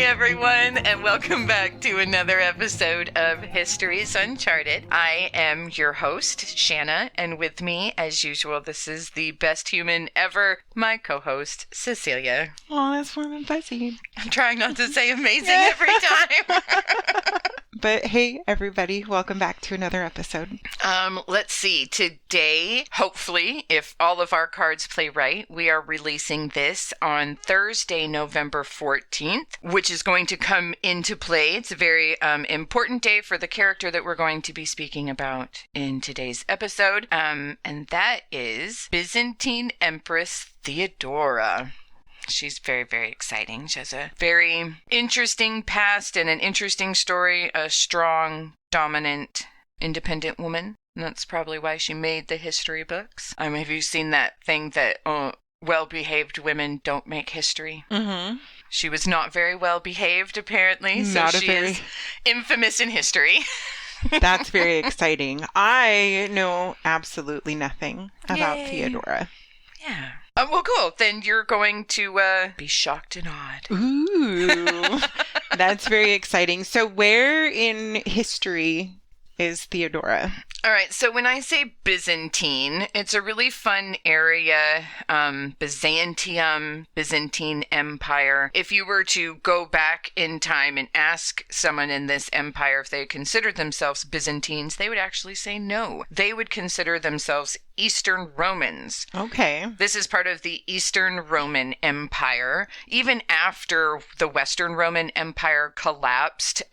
everyone, and welcome back to another episode of Histories Uncharted. I am your host, Shanna, and with me, as usual, this is the best human ever, my co-host, Cecilia. Oh, that's warm and fuzzy. I'm trying not to say amazing every time. But hey, everybody, welcome back to another episode. Let's see. Today, hopefully, if all of our cards play right, we are releasing this on Thursday, November 14th, which is going to come into play. It's a very important day for the character that we're going to be speaking about in today's episode. And that is Byzantine Empress Theodora. She's very, very exciting. She has a very interesting past and an interesting story, a strong, dominant, independent woman. And that's probably why she made the history books. Have you seen that thing that well-behaved women don't make history? Mm-hmm. She was not very well-behaved, apparently, so she is infamous in history. That's very exciting. I know absolutely nothing about Theodora. Yeah. Well, cool. Then you're going to be shocked and awed. Ooh, that's very exciting. So where in history is Theodora? All right. So when I say Byzantine, it's a really fun area. Byzantium, Byzantine Empire. If you were to go back in time and ask someone in this empire if they considered themselves Byzantines, they would actually say no. They would consider themselves Eastern Romans. Okay. This is part of the Eastern Roman Empire. Even after the Western Roman Empire collapsed,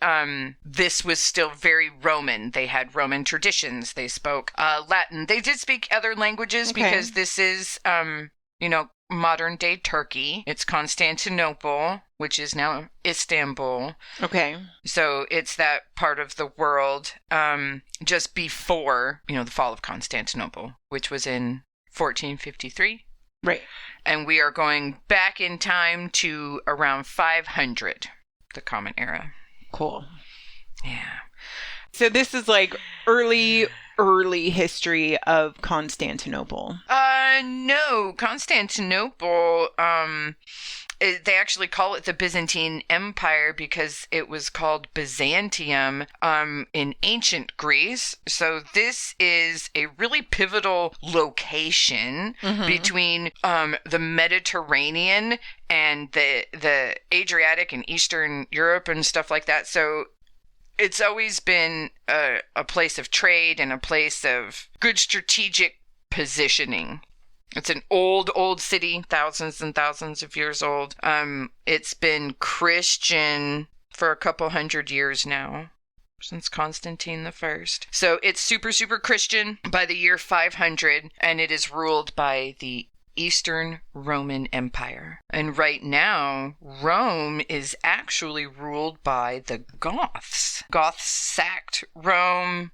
this was still very Roman. They had Roman traditions. They spoke Latin. They did speak other languages because this is, modern day Turkey. It's Constantinople, which is now Istanbul. Okay. So it's that part of the world just before, the fall of Constantinople, which was in 1453. Right. And we are going back in time to around 500, the Common Era. Cool. Yeah. So this is like early history of Constantinople. No. Constantinople, they actually call it the Byzantine Empire because it was called Byzantium in ancient Greece. So this is a really pivotal location between the Mediterranean and the Adriatic and Eastern Europe and stuff like that. So it's always been a place of trade and a place of good strategic positioning. It's an old city, thousands and thousands of years old. It's been Christian for a couple hundred years now, since Constantine I. So it's super, super Christian by the year 500, and it is ruled by the Eastern Roman Empire. And right now, Rome is actually ruled by the Goths. Goths sacked Rome,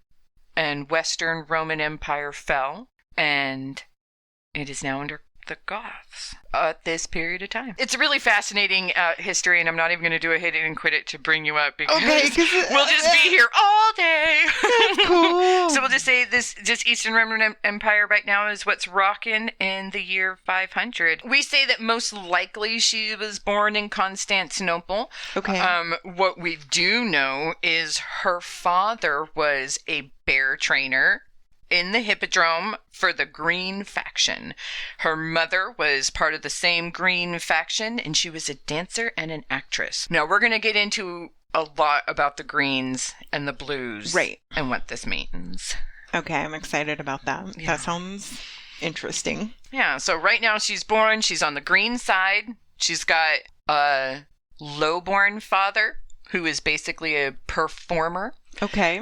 and Western Roman Empire fell, and it is now under the Goths at this period of time. It's a really fascinating history, and I'm not even going to do a hit it and quit it to bring you up because we'll just be here all day. That's cool. So we'll just say this Eastern Roman Empire right now is what's rocking in the year 500. We say that most likely she was born in Constantinople. Okay. What we do know is her father was a bear trainer in the Hippodrome for the Green faction. Her mother was part of the same Green faction, and she was a dancer and an actress. Now, we're going to get into a lot about the Greens and the Blues. Right. And what this means. Okay, I'm excited about that. Yeah. That sounds interesting. Yeah, so right now she's on the Green side. She's got a lowborn father who is basically a performer. Okay.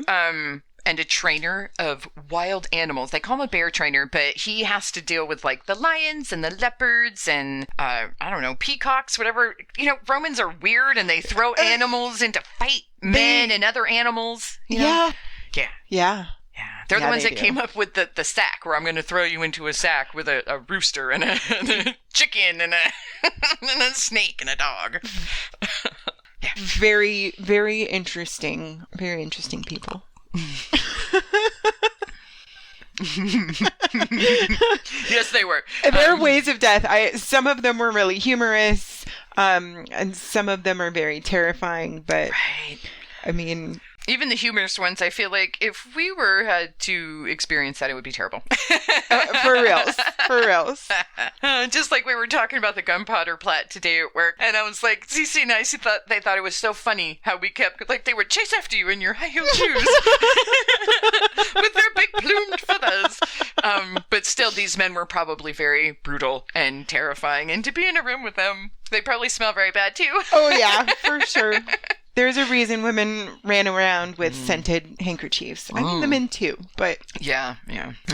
And a trainer of wild animals. They call him a bear trainer, but he has to deal with like the lions and the leopards and peacocks, whatever. Romans are weird and they throw animals into fight men and other animals. Yeah. Yeah. They're the ones that do. came up with the sack, where I'm going to throw you into a sack with a rooster and a chicken and a snake and a dog. Yeah. Very, very interesting. Very interesting people. Yes, they were. Their ways of death, some of them were really humorous. And some of them are very terrifying, but Right. I mean, Even the humorous ones, I feel like if we had to experience that, it would be terrible. for reals, for reals. Just like we were talking about the gunpowder plot today at work, and I was like, CC and I they thought it was so funny how we kept, like, they would chase after you in your high-heeled shoes with their big plumed feathers. But still, these men were probably very brutal and terrifying, and to be in a room with them, they probably smell very bad too. Oh yeah, for sure. There's a reason women ran around with scented handkerchiefs. I mean, the men too, but... Yeah.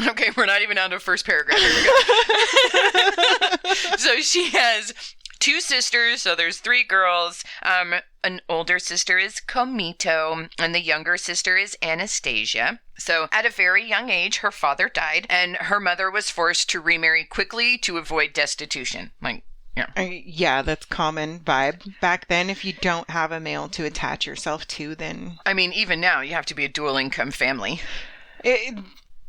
Okay, we're not even on to first paragraph. Here we go. So she has 2 sisters, so there's 3 girls. An older sister is Comito, and the younger sister is Anastasia. So at a very young age, her father died, and her mother was forced to remarry quickly to avoid destitution. Yeah, that's common vibe. Back then, if you don't have a male to attach yourself to, then... I mean, even now, you have to be a dual-income family.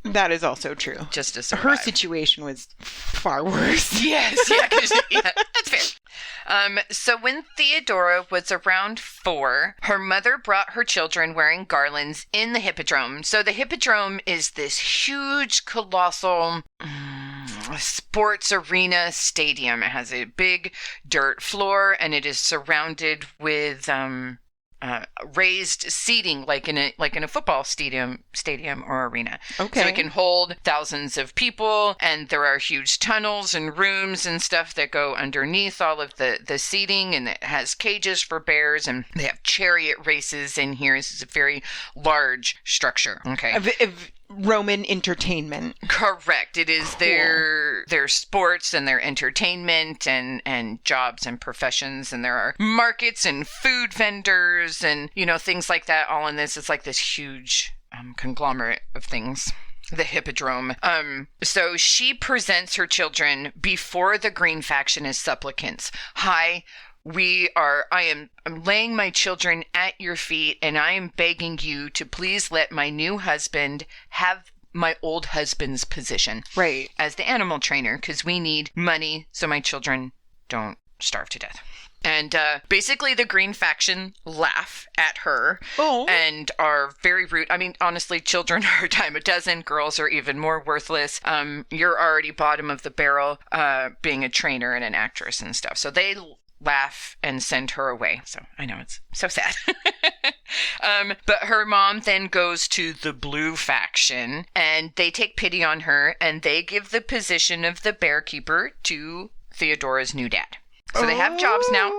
That is also true. Just to survive. Her situation was far worse. Yes, yeah, that's fair. So when Theodora was around 4, her mother brought her children wearing garlands in the hippodrome. So the hippodrome is this huge, colossal... sports arena stadium. It has a big dirt floor, and it is surrounded with raised seating, like in a football stadium or arena. Okay. So it can hold thousands of people, and there are huge tunnels and rooms and stuff that go underneath all of the seating, and it has cages for bears, and they have chariot races in here. This is a very large structure. Okay. Roman entertainment. Correct. It is their sports and their entertainment and jobs and professions, and there are markets and food vendors and things like that all in this. It's like this huge conglomerate of things. The hippodrome. So she presents her children before the Green faction as supplicants. Hi, I'm laying my children at your feet, and I am begging you to please let my new husband have my old husband's position. Right. As the animal trainer, because we need money so my children don't starve to death. And basically the Green faction laugh at her and are very rude. I mean, honestly, children are a dime a dozen. Girls are even more worthless. You're already bottom of the barrel being a trainer and an actress and stuff. So they laugh and send her away. So I know it's so sad. But her mom then goes to the Blue faction, and they take pity on her, and they give the position of the bearkeeper to Theodora's new dad. So they have jobs now.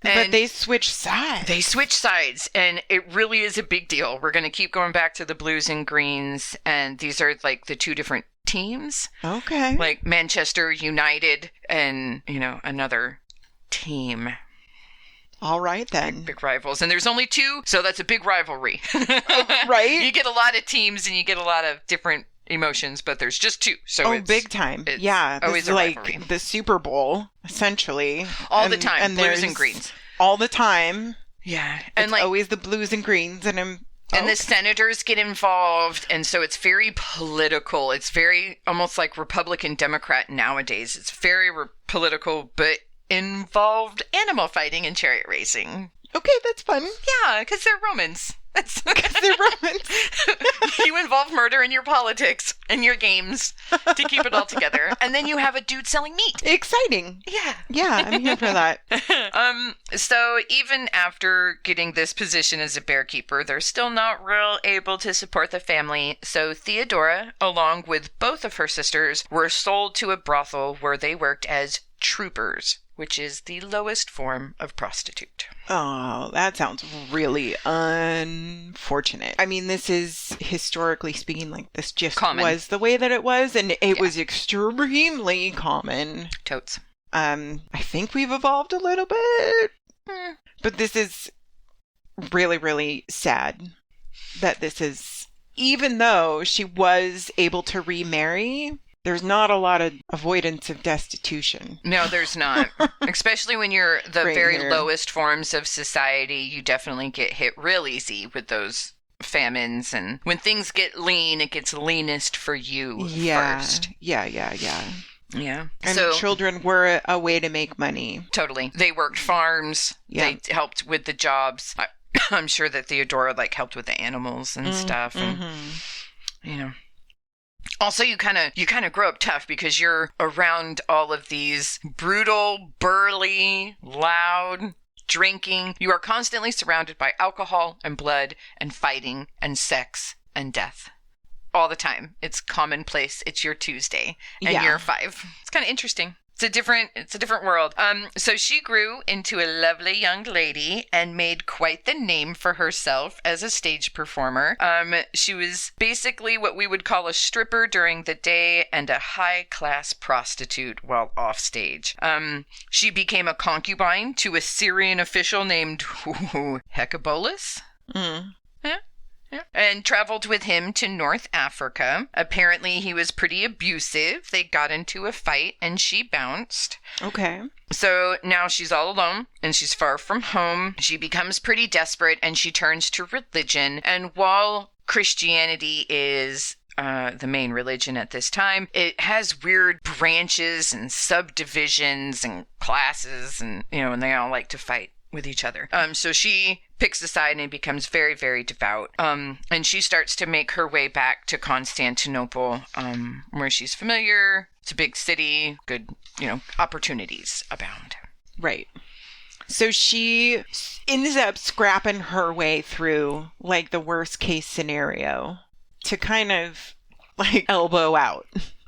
But they switch sides. They switch sides, and it really is a big deal. We're going to keep going back to the Blues and Greens, and these are like the 2 different teams. Okay. Like Manchester United and, another team. All right, then. Big rivals. And there's only 2, so that's a big rivalry. Right? You get a lot of teams and you get a lot of different emotions, but there's just 2. So it's big time. Yeah. Always this a is rivalry. like the Super Bowl, essentially. All the time. And Blues and Greens. All the time. Yeah. And it's always the Blues and Greens. And the senators get involved, and so it's very political. It's very almost like Republican Democrat nowadays. It's very political, but involved animal fighting and chariot racing. Okay, that's fun. Yeah, because they're Romans. Because they're Romans. You involve murder in your politics and your games to keep it all together. And then you have a dude selling meat. Exciting. Yeah. Yeah, I'm here for that. So even after getting this position as a bearkeeper, they're still not real able to support the family. So Theodora, along with both of her sisters, were sold to a brothel where they worked as troopers, which is the lowest form of prostitute. Oh, that sounds really unfortunate. I mean, this is, historically speaking, like, this just was the way that it was, and it was extremely common. Totes. I think we've evolved a little bit. But this is really, really sad that this is, even though she was able to remarry, there's not a lot of avoidance of destitution. No, there's not. Especially when you're the very lowest forms of society, you definitely get hit real easy with those famines. And when things get lean, it gets leanest for you first. Yeah. Yeah. And so children were a way to make money. totally. They worked farms. Yeah. They helped with the jobs. I'm sure that Theodora helped with the animals and stuff. And, you know. Also, you kind of grow up tough because you're around all of these brutal, burly, loud, drinking. You are constantly surrounded by alcohol and blood and fighting and sex and death. All the time. It's commonplace. It's your Tuesday. And you're 5. It's kind of interesting. It's a different world. So she grew into a lovely young lady and made quite the name for herself as a stage performer. She was basically what we would call a stripper during the day and a high-class prostitute while off stage. She became a concubine to a Syrian official named Hecabolus. Yeah. And traveled with him to North Africa. Apparently, he was pretty abusive. They got into a fight and she bounced. Okay. So now she's all alone and she's far from home. She becomes pretty desperate and she turns to religion. And while Christianity is the main religion at this time, it has weird branches and subdivisions and classes and, and they all like to fight with each other. So she picks a side and becomes very, very devout. And she starts to make her way back to Constantinople, where she's familiar. It's a big city, good, opportunities abound. Right. So she ends up scrapping her way through, the worst case scenario to kind of, elbow out.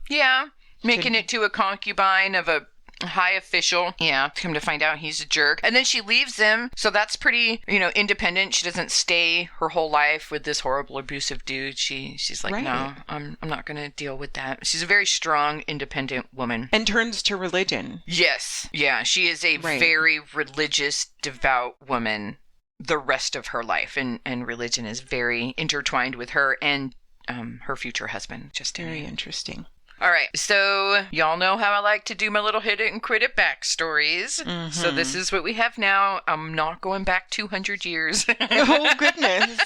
Yeah. Making it to a concubine of a high official. Yeah. Come to find out he's a jerk. And then she leaves him. So that's pretty, independent. She doesn't stay her whole life with this horrible, abusive dude. She's like, right. No, I'm not going to deal with that. She's a very strong, independent woman. And turns to religion. Yes. Yeah. She is a very religious, devout woman the rest of her life. And religion is very intertwined with her and her future husband. Just very interesting. All right, so y'all know how I like to do my little hit it and crit it backstories. Mm-hmm. So this is what we have now. I'm not going back 200 years. Oh, goodness.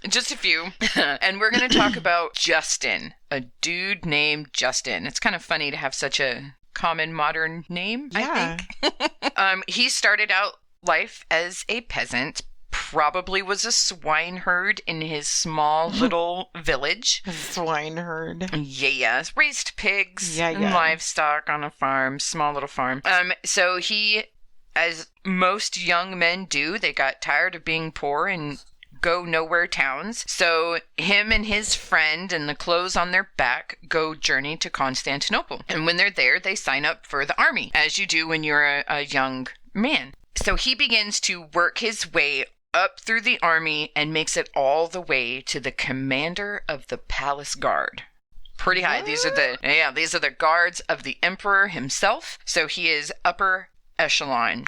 Just a few. And we're going to talk about Justin, a dude named Justin. It's kind of funny to have such a common modern name, I think. He started out life as a peasant, probably was a swineherd in his small little village. Swineherd. Yeah. Raised pigs and livestock on a farm, small little farm. So he, as most young men do, they got tired of being poor and go nowhere towns. So him and his friend and the clothes on their back go journey to Constantinople. And when they're there, they sign up for the army, as you do when you're a young man. So he begins to work his way up through the army and makes it all the way to the commander of the palace guard. Pretty high. What? These are the guards of the emperor himself. So he is upper echelon.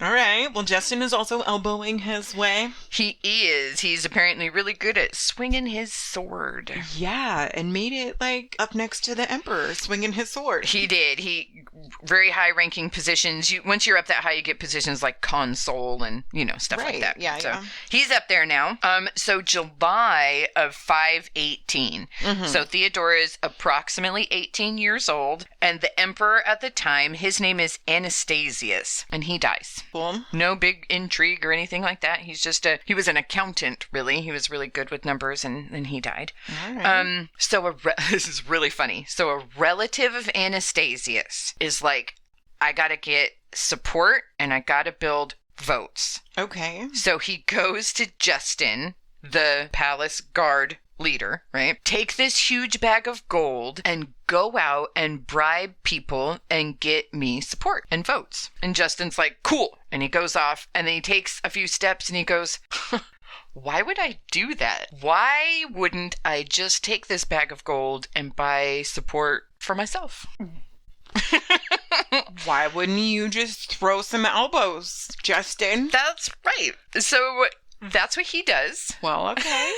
All right. Well, Justin is also elbowing his way. He is. He's apparently really good at swinging his sword. Yeah, and made it up next to the emperor, swinging his sword. He did. Very high-ranking positions. Once you're up that high, you get positions like consul and stuff like that. Yeah, so he's up there now. So July of 518. Mm-hmm. So Theodora is approximately 18 years old, and the emperor at the time, his name is Anastasius, and he dies. Cool. No big intrigue or anything like that. He was an accountant, really. He was really good with numbers, and he died. All right. This is really funny. So a relative of Anastasius is like, I gotta get support and I gotta build votes. Okay. So he goes to Justin, the palace guard leader, right? Take this huge bag of gold and go out and bribe people and get me support and votes. And Justin's like, cool. And he goes off and then he takes a few steps and he goes, why would I do that? Why wouldn't I just take this bag of gold and buy support for myself? Why wouldn't you just throw some elbows, Justin? That's right. So That's what he does. Well, okay.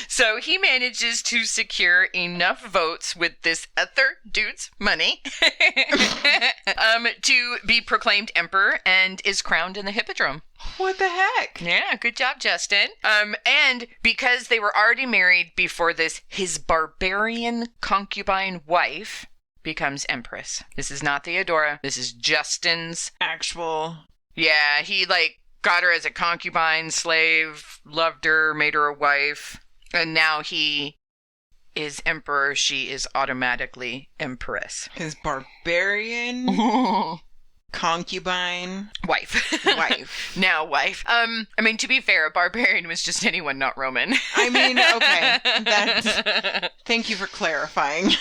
So he manages to secure enough votes with this other dude's money to be proclaimed emperor and is crowned in the Hippodrome. What the heck? Yeah, good job, Justin. And because they were already married before this, his barbarian concubine wife becomes empress. This is not Theodora. This is Justin's actual. Yeah, he got her as a concubine, slave, loved her, made her a wife, and now he is emperor. She is automatically empress. His barbarian concubine wife. Now wife. I mean, to be fair, a barbarian was just anyone not Roman. I mean, okay. Thank you for clarifying.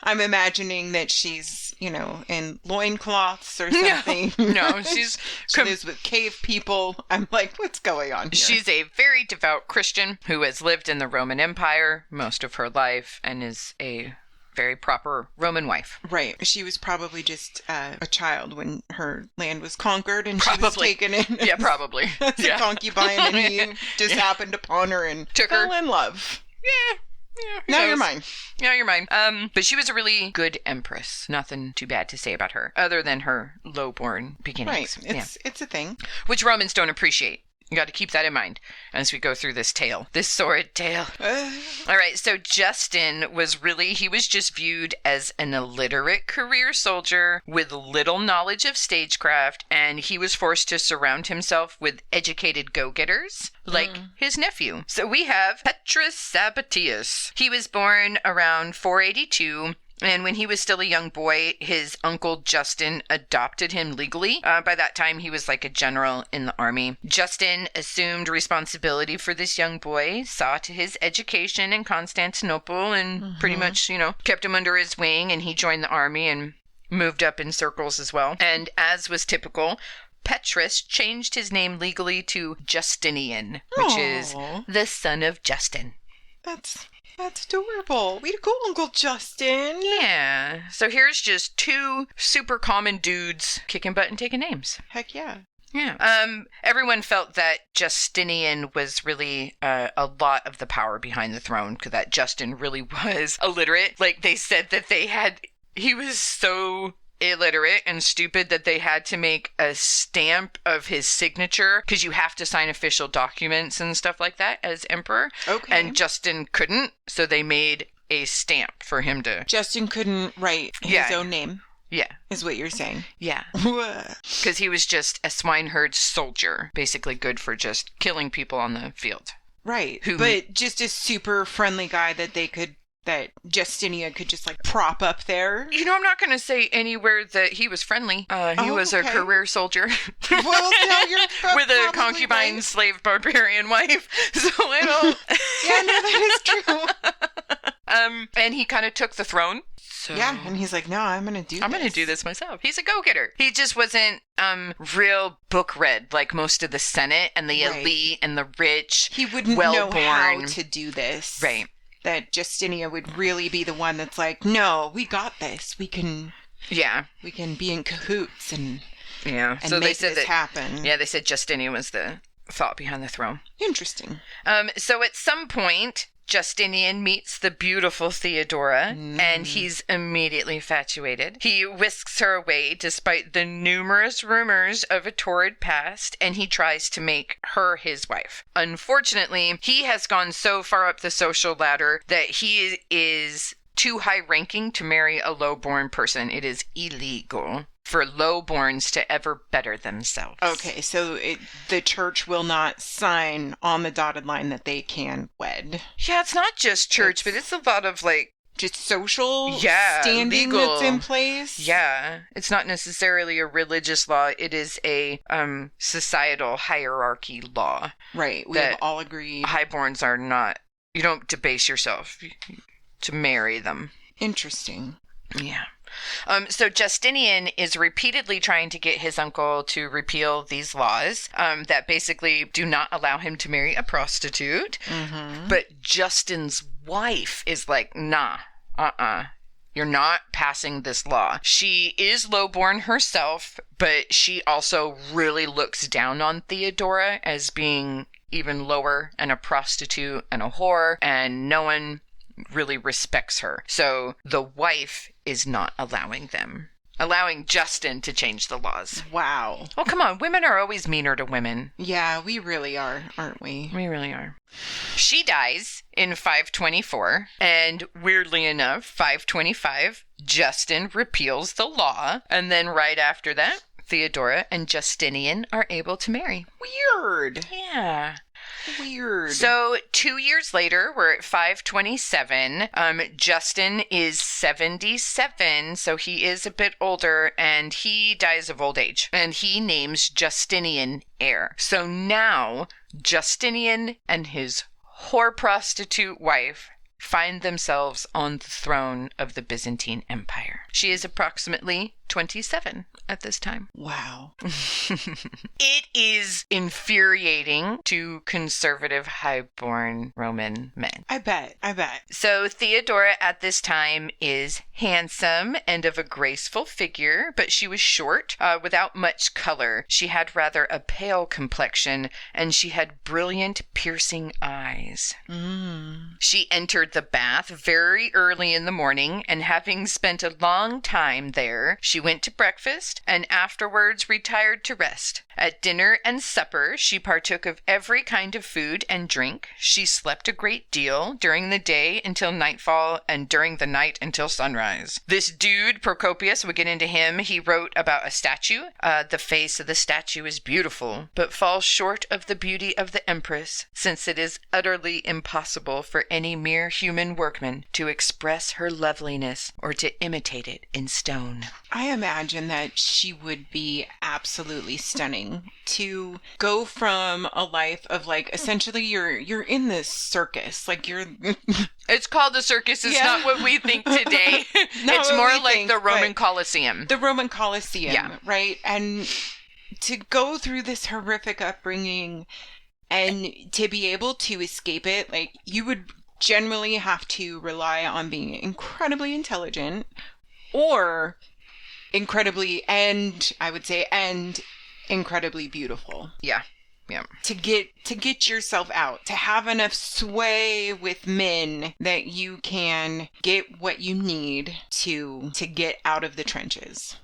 I'm imagining that she's, in loincloths or something. No, she's... She lives with cave people. I'm like, what's going on here? She's a very devout Christian who has lived in the Roman Empire most of her life and is a very proper Roman wife. Right. She was probably just a child when her land was conquered and she was taken in. Yeah, probably. As a concubine, and he just happened upon her and fell in love. Yeah. Now you're mine. Now you're mine. But she was a really good empress. Nothing too bad to say about her, other than her low-born beginnings. Right. It's a thing. Which Romans don't appreciate. You got to keep that in mind as we go through this tale, this sordid tale. All right, so Justin he was just viewed as an illiterate career soldier with little knowledge of stagecraft, and he was forced to surround himself with educated go-getters like his nephew. So we have Petrus Sabatius. He was born around 482. And when he was still a young boy, his uncle Justin adopted him legally. By that time, he was like a general in the army. Justin assumed responsibility for this young boy, saw to his education in Constantinople, and pretty much, kept him under his wing, and he joined the army and moved up in circles as well. And as was typical, Petrus changed his name legally to Justinian, which is the son of Justin. That's adorable. Way to go, Uncle Justin. Yeah. So here's just two super common dudes kicking butt and taking names. Heck yeah. Yeah. Everyone felt that Justinian was really a lot of the power behind the throne, because that Justin really was illiterate. They said that he was so illiterate and stupid that they had to make a stamp of his signature, because you have to sign official documents and stuff like that as emperor. Okay. And Justin couldn't, so they made a stamp for him to... Justin couldn't write his own name. Yeah. Is what you're saying. Yeah. Because he was just a swineherd soldier, basically good for just killing people on the field. Right. But just a super friendly guy that Justinian could just prop up there. I'm not going to say anywhere that he was friendly. He was a career soldier. Well, no, you're with a concubine, right. Slave, barbarian wife. So I don't... Yeah, no, that is true. And he kind of took the throne. So... Yeah, and he's like, no, I'm going to do this myself. He's a go-getter. He just wasn't real book read like most of the Senate and the elite and the rich. He wouldn't know how to do this. Right. That Justinian would really be the one that's like, no, we got this. We can be in cahoots and so make this happen. Yeah, they said Justinian was the thought behind the throne. Interesting. So at some point, Justinian meets the beautiful Theodora, and he's immediately infatuated. He whisks her away despite the numerous rumors of a torrid past, and he tries to make her his wife. Unfortunately, he has gone so far up the social ladder that he is too high-ranking to marry a low-born person. It is illegal for low-borns to ever better themselves. Okay, so the church will not sign on the dotted line that they can wed. Yeah, it's not just church, but it's a lot of just social standing legal. That's in place. Yeah, it's not necessarily a religious law. It is a societal hierarchy law. Right, we have all agreed. Highborns are not. You don't debase yourself to marry them. Interesting. Yeah. So Justinian is repeatedly trying to get his uncle to repeal these laws that basically do not allow him to marry a prostitute. But Justin's wife is like, nah, You're not passing this law. She is lowborn herself, but she also really looks down on Theodora as being even lower and a prostitute and a whore, and no one really respects her. So the wife is not allowing Justin to change the laws. Wow. Oh, come on. Women are always meaner to women. Yeah, we really are, aren't we? We really are. She dies in 524, and weirdly enough, 525, Justin repeals the law, and then right after that, Theodora and Justinian are able to marry. Weird. Yeah. Weird. So 2 years later, we're at 527. Justin is 77, so he is a bit older, and he dies of old age. And he names Justinian heir. So now Justinian and his whore prostitute wife find themselves on the throne of the Byzantine Empire. She is approximately 27 at this time. Wow. It is infuriating to conservative, highborn Roman men. I bet. So Theodora at this time is handsome and of a graceful figure, but she was short, without much color. She had rather a pale complexion, and she had brilliant, piercing eyes. She entered the bath very early in the morning, and having spent a long time there, she went to breakfast and afterwards retired to rest. At dinner and supper, she partook of every kind of food and drink. She slept a great deal during the day until nightfall, and during the night until sunrise. This dude, Procopius, we'll get into him. He wrote about a statue. The face of the statue is beautiful, but falls short of the beauty of the Empress, since it is utterly impossible for any mere human workman to express her loveliness or to imitate it in stone. I imagine that she would be absolutely stunning to go from a life of like essentially you're in this circus, like you're It's called a circus. It's not what we think today. It's more like the Roman Colosseum. The Roman Colosseum, yeah. Right? And to go through this horrific upbringing and to be able to escape it, like you would generally have to rely on being incredibly intelligent or incredibly incredibly beautiful. Yeah. Yeah. To get yourself out, to have enough sway with men that you can get what you need to get out of the trenches.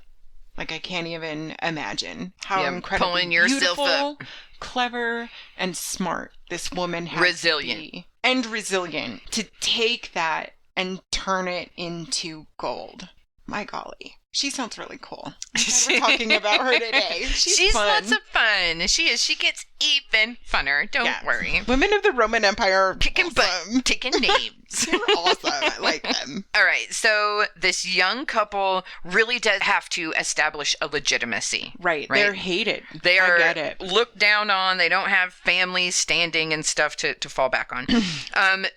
Like I can't even imagine how incredibly pulling yourself beautiful, up. Clever, and smart this woman has resilient. To be. And resilient to take that and turn it into gold. My golly. She sounds really cool. We're talking about her today. She's fun. Lots of fun. She is. She gets even funner. Don't worry. Women of the Roman Empire are kicking awesome. butt, taking names. They're awesome. I like them. All right. So this young couple really does have to establish a legitimacy. Right. They're hated. They are I get it. Looked down on. They don't have families standing and stuff to fall back on.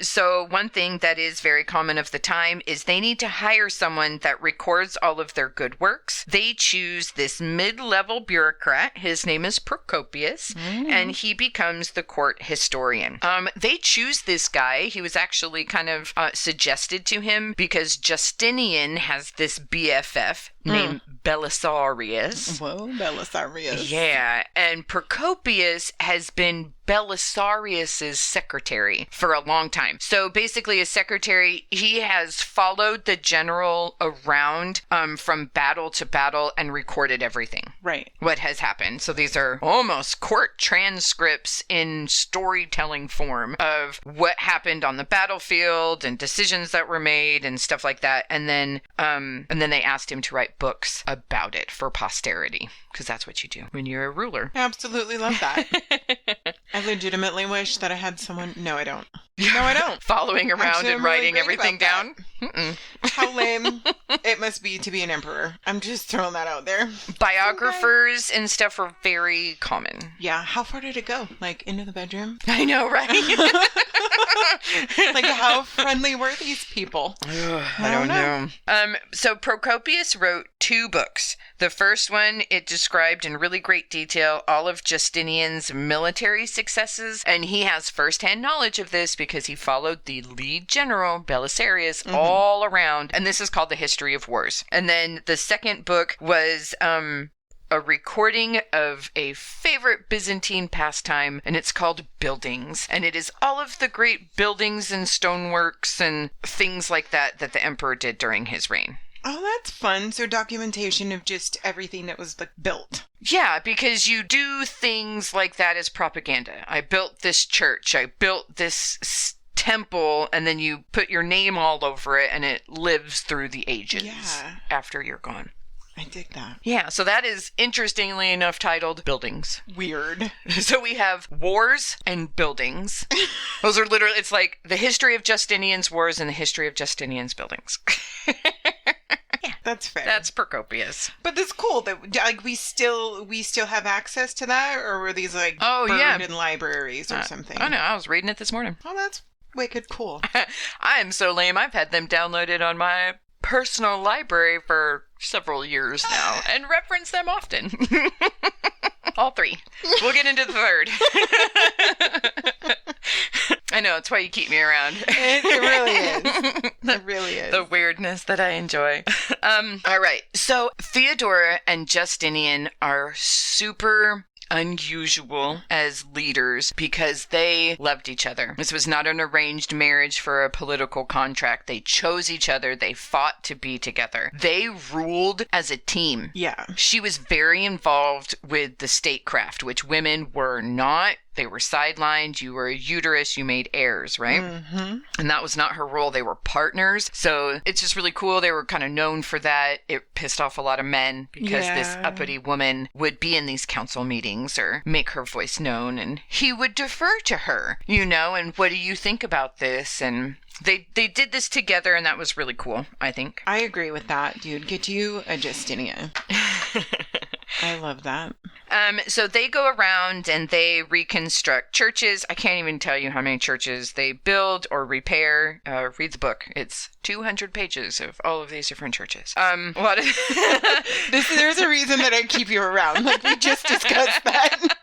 So one thing that is very common of the time is they need to hire someone that records all of their good works. They choose this mid-level bureaucrat. His name is Procopius, and he becomes the court historian. They choose this guy. He was actually kind of suggested to him because Justinian has this BFF named Belisarius. Whoa, Belisarius. Yeah, and Procopius has been Belisarius's secretary for a long time. So basically a secretary, he has followed the general around from battle to battle and recorded everything. Right. What has happened. So these are almost court transcripts in storytelling form of what happened on the battlefield and decisions that were made and stuff like that. And then they asked him to write books about it for posterity, because that's what you do when you're a ruler. I absolutely love that. I legitimately wish that I had someone. No, I don't. No, I don't. Following around Actually, and writing everything down. How lame it must be to be an emperor. I'm just throwing that out there. Biographers and stuff are very common. Yeah. How far did it go? Like into the bedroom? I know, right? Like, how friendly were these people? I don't know. So Procopius wrote 2 books. The first one, it described in really great detail all of Justinian's military successes, and he has firsthand knowledge of this because he followed the lead general, Belisarius, all around, and this is called the History of Wars. And then the second book was a recording of a favorite Byzantine pastime, and it's called Buildings. And it is all of the great buildings and stoneworks and things like that that the emperor did during his reign. Oh, that's fun. So documentation of just everything that was like built. Yeah, because you do things like that as propaganda. I built this church. I built this temple, and then you put your name all over it, and it lives through the ages after you're gone. I dig that. Yeah, so that is, interestingly enough, titled Buildings. Weird. So we have wars and buildings. Those are literally, it's like the history of Justinian's wars and the history of Justinian's buildings. Yeah, that's fair. That's Procopius. But that's cool that like we still have access to that, or were these like burned in libraries or something? Oh no, I was reading it this morning. Oh, that's wicked cool. I'm so lame. I've had them downloaded on my personal library for several years now and reference them often. All 3. We'll get into the 3rd. I know, it's why you keep me around. It really is. It really is. The weirdness that I enjoy. All right. So Theodora and Justinian are super unusual as leaders because they loved each other. This was not an arranged marriage for a political contract. They chose each other. They fought to be together. They ruled as a team. Yeah. She was very involved with the statecraft, which women were not. They were sidelined. You were a uterus. You made heirs, right? Mm-hmm. And that was not her role. They were partners. So it's just really cool. They were kind of known for that. It pissed off a lot of men because this uppity woman would be in these council meetings or make her voice known, and he would defer to her, you know, and what do you think about this? And they did this together, and that was really cool, I think. I agree with that, dude. Get you a Justinian. I love that. So they go around and they reconstruct churches. I can't even tell you how many churches they build or repair. Read the book. It's 200 pages of all of these different churches. A lot of there's a reason that I keep you around. Like, we just discussed that.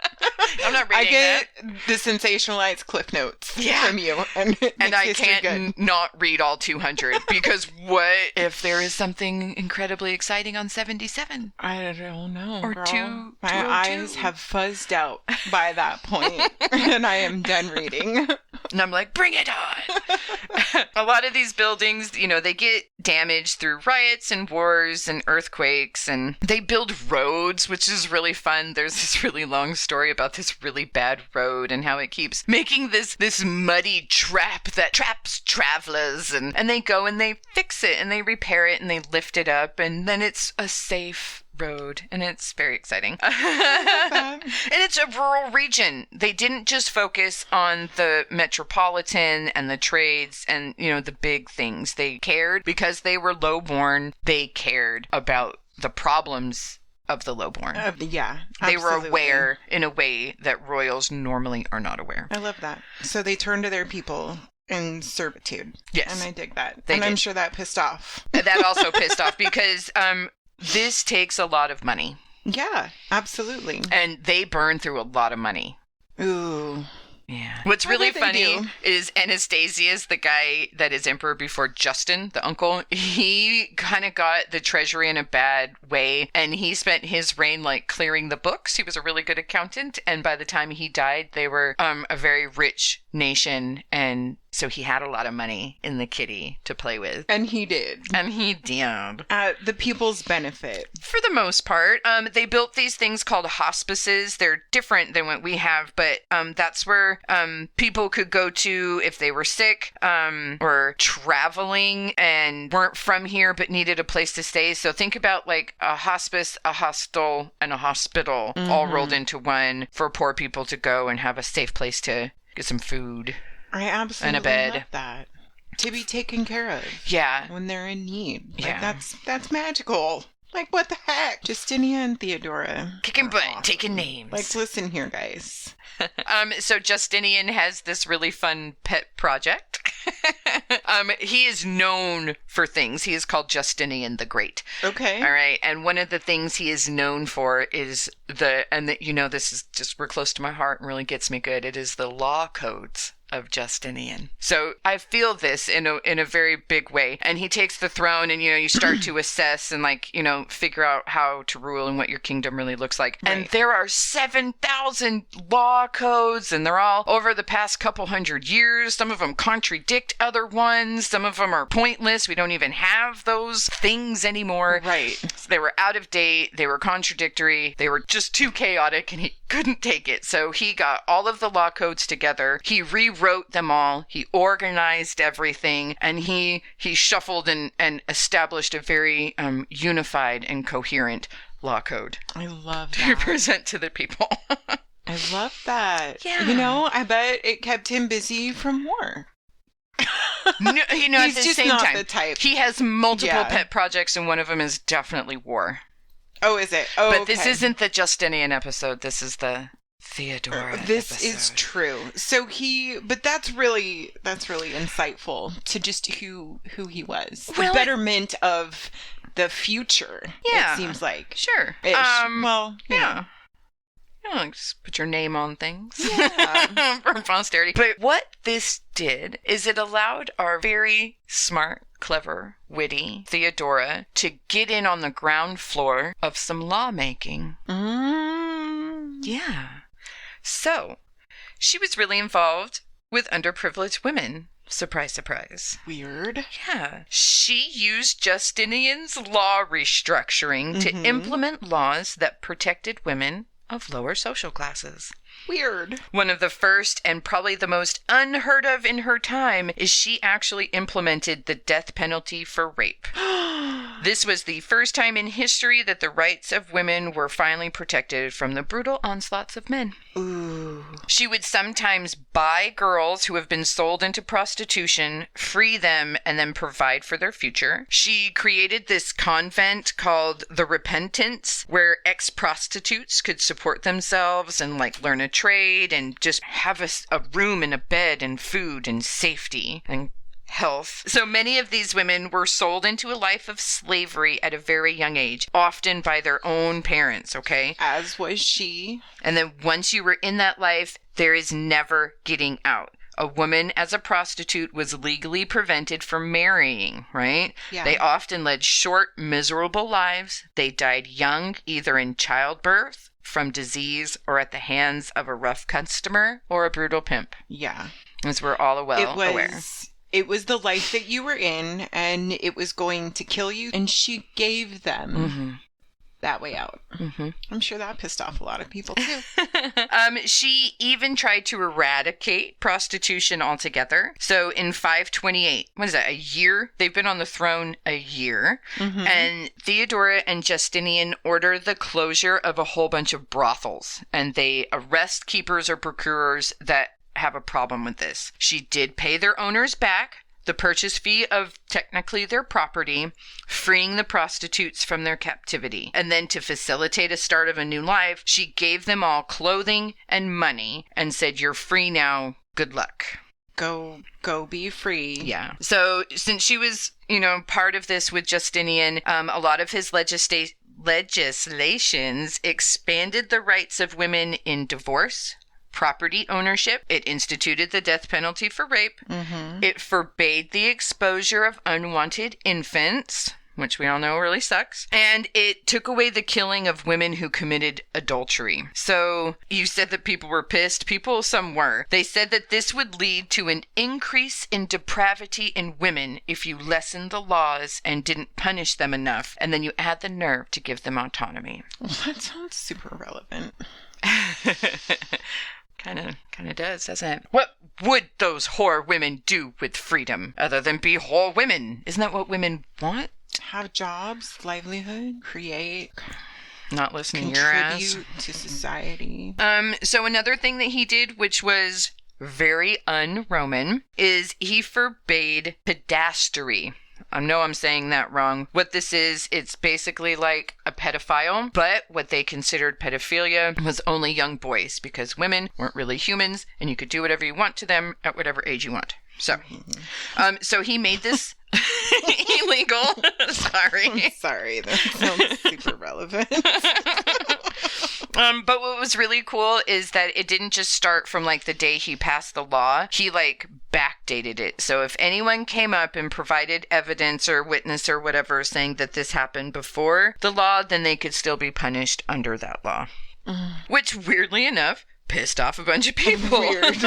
I'm not reading I get the sensationalized cliff notes from you. And I can't not read all 200 because what if there is something incredibly exciting on 77? I don't know. Or girl. 2. My eyes have fuzzed out by that point, and I am done reading. And I'm like, bring it on. A lot of these buildings, you know, they get damaged through riots and wars and earthquakes, and they build roads, which is really fun. There's this really long story about this really bad road and how it keeps making this muddy trap that traps travelers, and they go and they fix it and they repair it and they lift it up, and then it's a safe road, and it's very exciting. And it's a rural region. They didn't just focus on the metropolitan and the trades and, you know, the big things. They cared because they were lowborn. They cared about the problems of the lowborn. Yeah, they absolutely. were aware in a way that royals normally are not aware. I love that. So they turned to their people in servitude. Yes. And I dig that. They and did. I'm sure that pissed off. That also pissed off because this takes a lot of money. Yeah, absolutely. And they burn through a lot of money. Ooh. Yeah. What's really funny is Anastasius, the guy that is emperor before Justin, the uncle, he kind of got the treasury in a bad way, and he spent his reign like clearing the books. He was a really good accountant, and by the time he died, they were a very rich nation, and so he had a lot of money in the kitty to play with. And he did. And he did. At the people's benefit. For the most part. They built these things called hospices. They're different than what we have, but that's where people could go to if they were sick or traveling and weren't from here but needed a place to stay. So think about like a hospice, a hostel, and a hospital all rolled into one for poor people to go and have a safe place to get some food. I absolutely and a bed. love that. To be taken care of. Yeah. When they're in need. Like, yeah. That's magical. Like, what the heck? Justinian Theodora. Kicking are butt, awesome. taking names. Like, listen here, guys. So Justinian has this really fun pet project. He is known for things. He is called Justinian the Great. Okay. All right. And one of the things he is known for is this is just, we're close to my heart and really gets me good. It is the law codes of Justinian. So I feel this in a very big way. And he takes the throne and, you start to assess and figure out how to rule and what your kingdom really looks like. Right. And there are 7,000 law codes and they're all over the past couple hundred years. Some of them contradict other ones. Some of them are pointless. We don't even have those things anymore. Right. So they were out of date. They were contradictory. They were just too chaotic and he couldn't take it. So he got all of the law codes together. He rewrote them all. He organized everything and he shuffled and established a very unified and coherent law code. I love to that. present to the people. I love that. Yeah. I bet it kept him busy from war. No, He's at the just same not time, the type. he has multiple pet projects and one of them is definitely war. Oh, is it? Oh, but okay. this isn't the Justinian episode. This is the Theodora This episode. is true. So but that's really insightful to just who he was. Well, the betterment of the future. Yeah. It seems like. Sure. Ish. Yeah. Just put your name on things. Yeah. For posterity. But what this did is it allowed our very smart, clever, witty Theodora to get in on the ground floor of some lawmaking. Yeah. So, she was really involved with underprivileged women. Surprise, surprise. Weird. Yeah. She used Justinian's law restructuring to implement laws that protected women of lower social classes. Weird. One of the first and probably the most unheard of in her time is she actually implemented the death penalty for rape. This was the first time in history that the rights of women were finally protected from the brutal onslaughts of men. Ooh. She would sometimes buy girls who have been sold into prostitution, free them, and then provide for their future. She created this convent called the Repentance, where ex-prostitutes could support themselves and learn a trade and just have a room and a bed and food and safety and health. So many of these women were sold into a life of slavery at a very young age, often by their own parents, okay? As was she. And then once you were in that life, there is never getting out. A woman as a prostitute was legally prevented from marrying, right? Yeah. They often led short, miserable lives. They died young, either in childbirth, from disease, or at the hands of a rough customer or a brutal pimp. Yeah. As we're all aware. It was the life that you were in, and it was going to kill you, and she gave them that way out. I'm sure that pissed off a lot of people, too. She even tried to eradicate prostitution altogether. So in 528, what is that, a year? They've been on the throne a year. And Theodora and Justinian order the closure of a whole bunch of brothels. And they arrest keepers or procurers that have a problem with this. She did pay their owners back the purchase fee of technically their property, freeing the prostitutes from their captivity. And then to facilitate a start of a new life, she gave them all clothing and money and said, "You're free now. Good luck. Go be free." Yeah. So since she was, part of this with Justinian, a lot of his legislations expanded the rights of women in divorce, property ownership. It instituted the death penalty for rape. It forbade the exposure of unwanted infants, which we all know really sucks. And it took away the killing of women who committed adultery. So you said that people were pissed. Some were. They said that this would lead to an increase in depravity in women if you lessened the laws and didn't punish them enough. And then you had the nerve to give them autonomy. Well, that sounds super relevant. Kind of does, doesn't it? What would those whore women do with freedom other than be whore women? Isn't that what women want? Have jobs, livelihood, create, not listening to your ass. Contribute to society. So another thing that he did, which was very un-Roman, is he forbade pederasty. I know I'm saying that wrong. What this is, it's basically like a pedophile, but what they considered pedophilia was only young boys because women weren't really humans and you could do whatever you want to them at whatever age you want. So, so he made this illegal. Sorry. Sorry, that sounds super relevant. But what was really cool is that it didn't just start from like the day he passed the law. He like backdated it. So if anyone came up and provided evidence or witness or whatever saying that this happened before the law, then they could still be punished under that law. Which, weirdly enough, pissed off a bunch of people. Weird.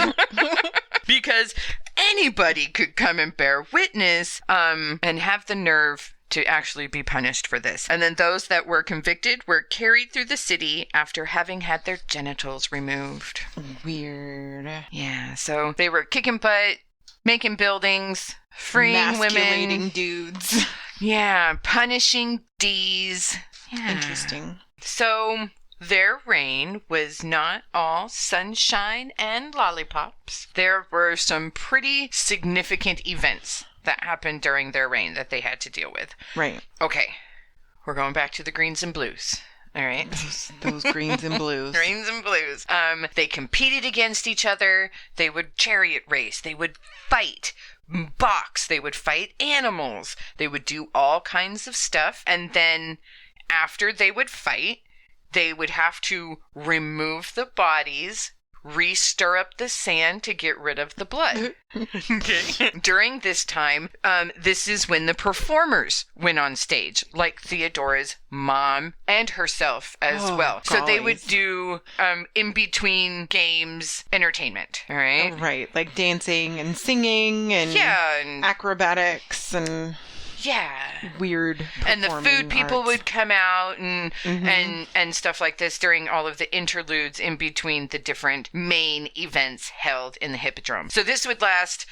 Because anybody could come and bear witness and have the nerve to actually be punished for this. And then those that were convicted were carried through the city after having had their genitals removed. Weird. Yeah, so they were kicking butt, making buildings, freeing Masculating women. dudes. Yeah, punishing D's. Yeah. Interesting. So their reign was not all sunshine and lollipops. There were some pretty significant events that happened during their reign that they had to deal with. Right. Okay. We're going back to the greens and blues. All right. Those greens and blues. Greens and blues. They competed against each other. They would chariot race. They would fight, box. They would fight animals. They would do all kinds of stuff. And then after they would fight, they would have to remove the bodies, re-stir up the sand to get rid of the blood. Okay. During this time, this is when the performers went on stage, like Theodora's mom and herself as well. So they would do in between games entertainment. All right. Right, like dancing and singing and and acrobatics and weird and the food people arts. would come out and and stuff like this during all of the interludes in between the different main events held in the hippodrome. So this would last,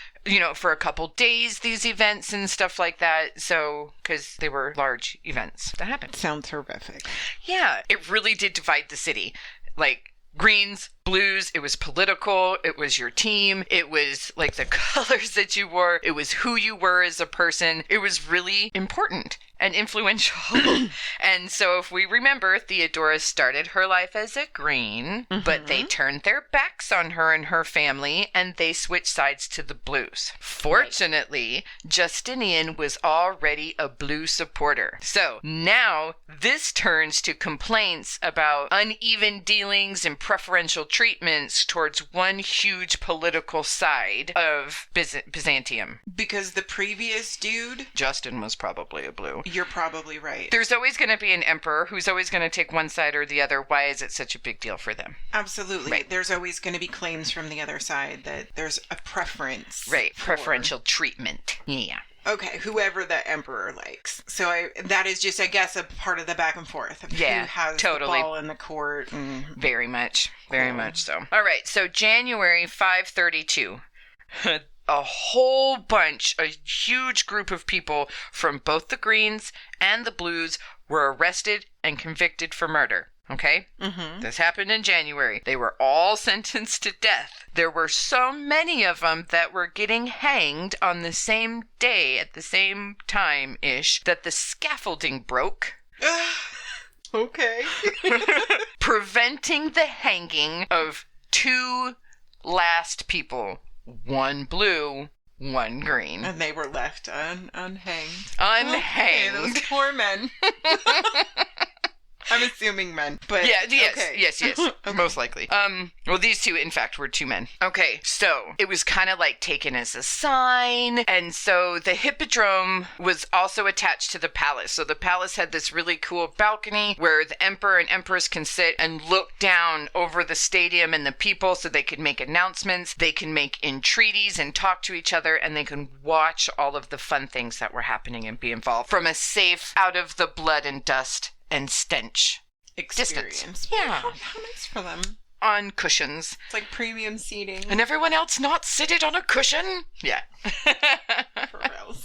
for a couple days, these events and stuff like that. So, because they were large events that happened. Sounds horrific. Yeah, it really did divide the city. Like, greens, blues, it was political, it was your team, it was like the colors that you wore, it was who you were as a person. It was really important and influential. And so if we remember, Theodora started her life as a green, but they turned their backs on her and her family, and they switched sides to the blues. Fortunately, Justinian was already a blue supporter. So now this turns to complaints about uneven dealings and preferential treatments towards one huge political side of Byzantium. Because the previous dude, Justin was probably a blue. You're probably right. There's always going to be an emperor who's always going to take one side or the other. Why is it such a big deal for them? Absolutely. Right. There's always going to be claims from the other side that there's a preference. Right. Preferential treatment. Yeah. Okay, whoever the emperor likes. So that is just, I guess, a part of the back and forth of who has the ball in the court. And... Very much so. All right, so January 532. A whole bunch, a huge group of people from both the Greens and the Blues were arrested and convicted for murder. Okay? This happened in January. They were all sentenced to death. There were so many of them that were getting hanged on the same day at the same time-ish that the scaffolding broke. Okay. Preventing the hanging of two last people. One blue, one green. And they were left unhanged. Unhanged. Okay, those poor men. I'm assuming men, but yes, okay. Most likely. Well, these two, in fact, were two men. Okay, so it was kind of like taken as a sign, and so the hippodrome was also attached to the palace. So the palace had this really cool balcony where the emperor and empress can sit and look down over the stadium and the people, so they could make announcements, they can make entreaties and talk to each other, and they can watch all of the fun things that were happening and be involved from a safe, out of the blood and dust and stench experience. Distance. Yeah. How nice for them. On cushions. It's like premium seating. And everyone else not seated on a cushion? Yeah. For reals.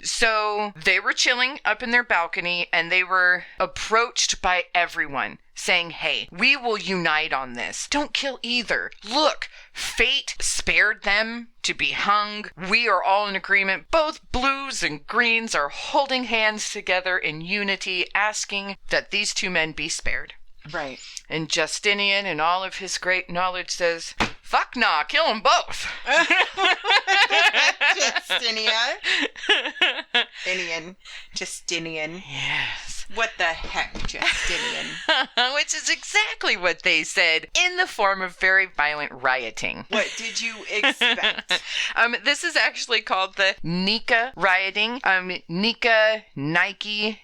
So they were chilling up in their balcony and they were approached by everyone saying, hey, we will unite on this. Don't kill either. Look, fate spared them to be hung. We are all in agreement. Both blues and greens are holding hands together in unity, asking that these two men be spared. Right. And Justinian, in all of his great knowledge, says, fuck nah, kill them both. Justinian. Yes. What the heck, Justinian? Which is exactly what they said in the form of very violent rioting. What did you expect? This is actually called the Nika rioting. Nika, Nike.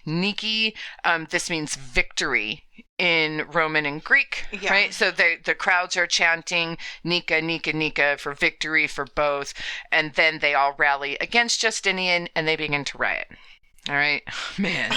This means victory in Roman and Greek, right? So the crowds are chanting Nika, Nika, Nika for victory for both. And then they all rally against Justinian and they begin to riot. All right, man.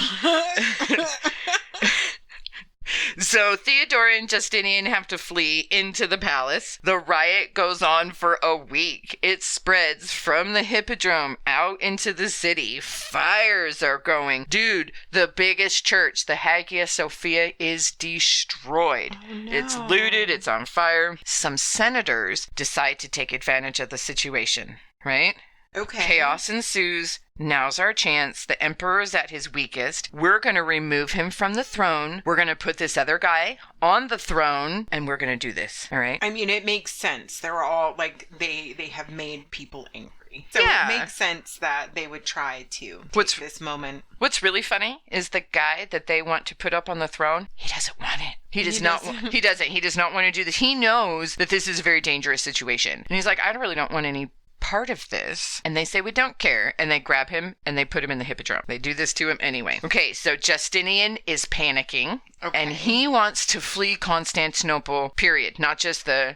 So Theodora and Justinian have to flee into the palace. The riot goes on for a week. It spreads from the hippodrome out into the city. Fires are going. Dude, the biggest church, the Hagia Sophia, is destroyed. Oh, no. It's looted. It's on fire. Some senators decide to take advantage of the situation, right? Okay. Chaos ensues. Now's our chance. The emperor is at his weakest. We're going to remove him from the throne. We're going to put this other guy on the throne, and we're going to do this. All right? I mean, it makes sense. They're all, like, they have made people angry. So Yeah. It makes sense that they would try to take this moment. What's really funny is the guy that they want to put up on the throne, he doesn't want it. He does not want to do this. He knows that this is a very dangerous situation. And he's like, I really don't want any part of this. And they say, we don't care. And they grab him and they put him in the hippodrome. They do this to him anyway. Okay, so Justinian is panicking. Okay. And he wants to flee Constantinople, period. Not just the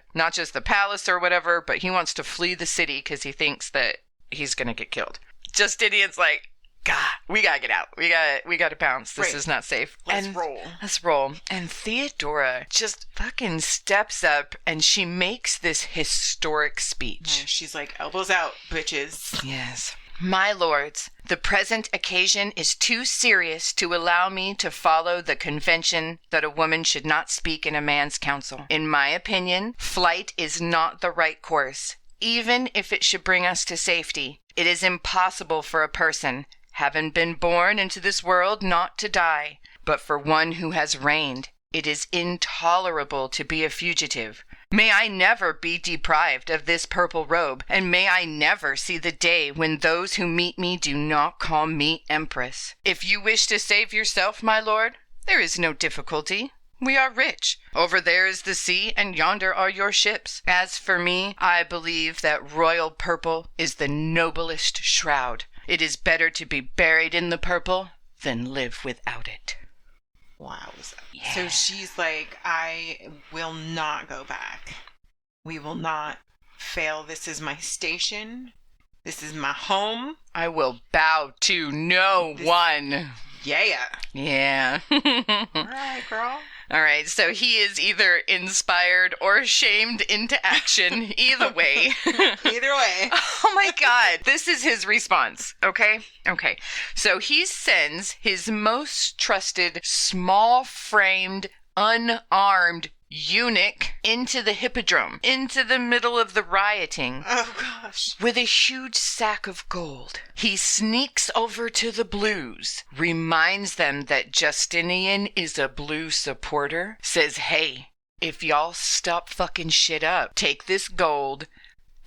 palace or whatever, but he wants to flee the city because he thinks that he's going to get killed. Justinian's like, God, we gotta get out. We gotta bounce. This is not safe. Let's roll. And Theodora just fucking steps up and she makes this historic speech. And she's like, elbows out, bitches. Yes. My lords, the present occasion is too serious to allow me to follow the convention that a woman should not speak in a man's council. In my opinion, flight is not the right course, even if it should bring us to safety. It is impossible for a person, having been born into this world, not to die. But for one who has reigned, it is intolerable to be a fugitive. May I never be deprived of this purple robe, and may I never see the day when those who meet me do not call me Empress. If you wish to save yourself, my lord, there is no difficulty. We are rich. Over there is the sea, and yonder are your ships. As for me, I believe that royal purple is the noblest shroud. It is better to be buried in the purple than live without it. Wow. Yeah. So she's like, I will not go back. We will not fail. This is my station. This is my home. I will bow to no one. Yeah. Yeah. All right, girl. All right, so he is either inspired or shamed into action. Either way. Either way. Oh my God. This is his response. Okay. So he sends his most trusted, small-framed, unarmed eunuch into the hippodrome, into the middle of the rioting. Oh gosh. With a huge sack of gold. He sneaks over to the blues, reminds them that Justinian is a blue supporter, says, hey, if y'all stop fucking shit up, take this gold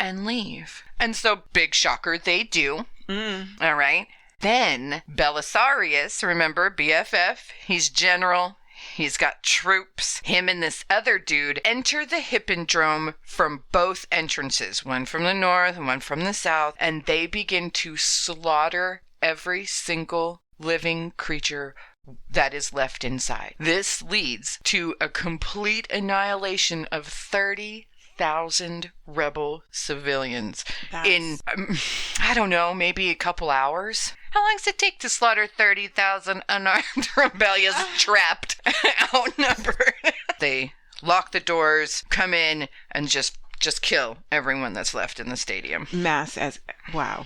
and leave. And so, big shocker, they do. All right. Then Belisarius, remember, BFF, he's general. He's got troops. Him and this other dude enter the hippodrome from both entrances, one from the north and one from the south, and they begin to slaughter every single living creature that is left inside. This leads to a complete annihilation of 30,000 rebel civilians in, I don't know, maybe a couple hours. How long does it take to slaughter 30,000 unarmed rebellious trapped, outnumbered? They lock the doors, come in, and just kill everyone that's left in the stadium. Wow.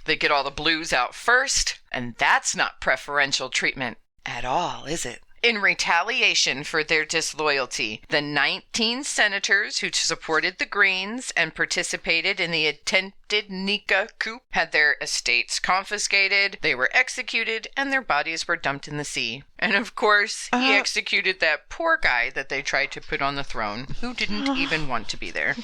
They get all the blues out first, and that's not preferential treatment at all, is it? In retaliation for their disloyalty, the 19 senators who supported the Greens and participated in the attempted Nika coup had their estates confiscated, they were executed, and their bodies were dumped in the sea. And of course, he executed that poor guy that they tried to put on the throne, who didn't even want to be there.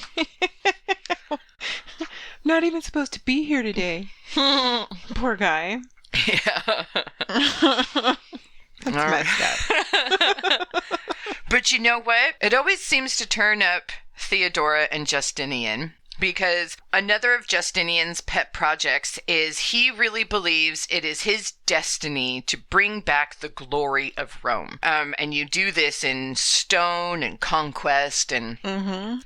Not even supposed to be here today. Poor guy. Yeah. That's messed up. But you know what? It always seems to turn up Theodora and Justinian, because another of Justinian's pet projects is he really believes it is his destiny to bring back the glory of Rome. And you do this in stone and conquest and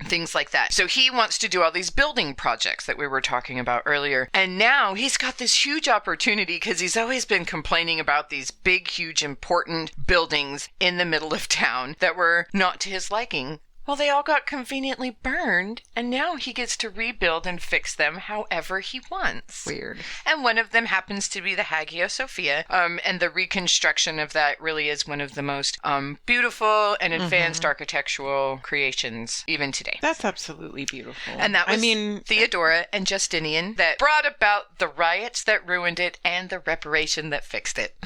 things like that. So he wants to do all these building projects that we were talking about earlier. And now he's got this huge opportunity because he's always been complaining about these big, huge, important buildings in the middle of town that were not to his liking. Well, they all got conveniently burned, and now he gets to rebuild and fix them however he wants. Weird. And one of them happens to be the Hagia Sophia, and the reconstruction of that really is one of the most beautiful and advanced architectural creations even today. That's absolutely beautiful. And that was Theodora and Justinian that brought about the riots that ruined it and the reparation that fixed it.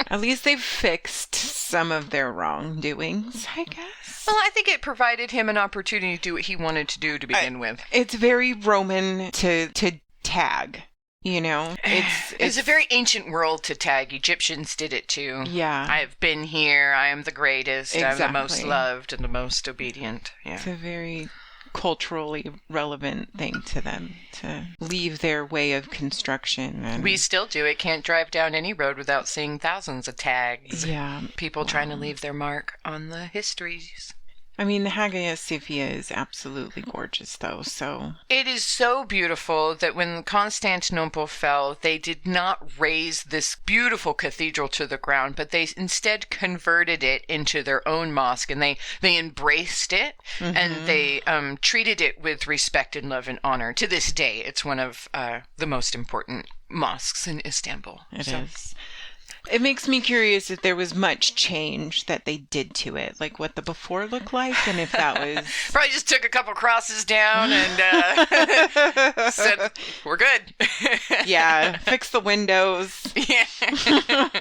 At least they've fixed some of their wrongdoings, I guess. Well, I think it provided him an opportunity to do what he wanted to do to begin with. It's very Roman to tag, you know? It's a very ancient world to tag. Egyptians did it too. Yeah. I have been here. I am the greatest. Exactly. I'm the most loved and the most obedient. Yeah. It's a very culturally relevant thing to them to leave their way of construction. And we still do it. Can't drive down any road without seeing thousands of tags. Yeah. People trying to leave their mark on the histories. I mean, the Hagia Sophia is absolutely gorgeous, though, so... It is so beautiful that when Constantinople fell, they did not raze this beautiful cathedral to the ground, but they instead converted it into their own mosque, and they embraced it, and they treated it with respect and love and honor. To this day, it's one of the most important mosques in Istanbul. It is. It makes me curious if there was much change that they did to it, like what the before looked like, and if that was... Probably just took a couple crosses down and said, we're good. Yeah, fix the windows. Yeah.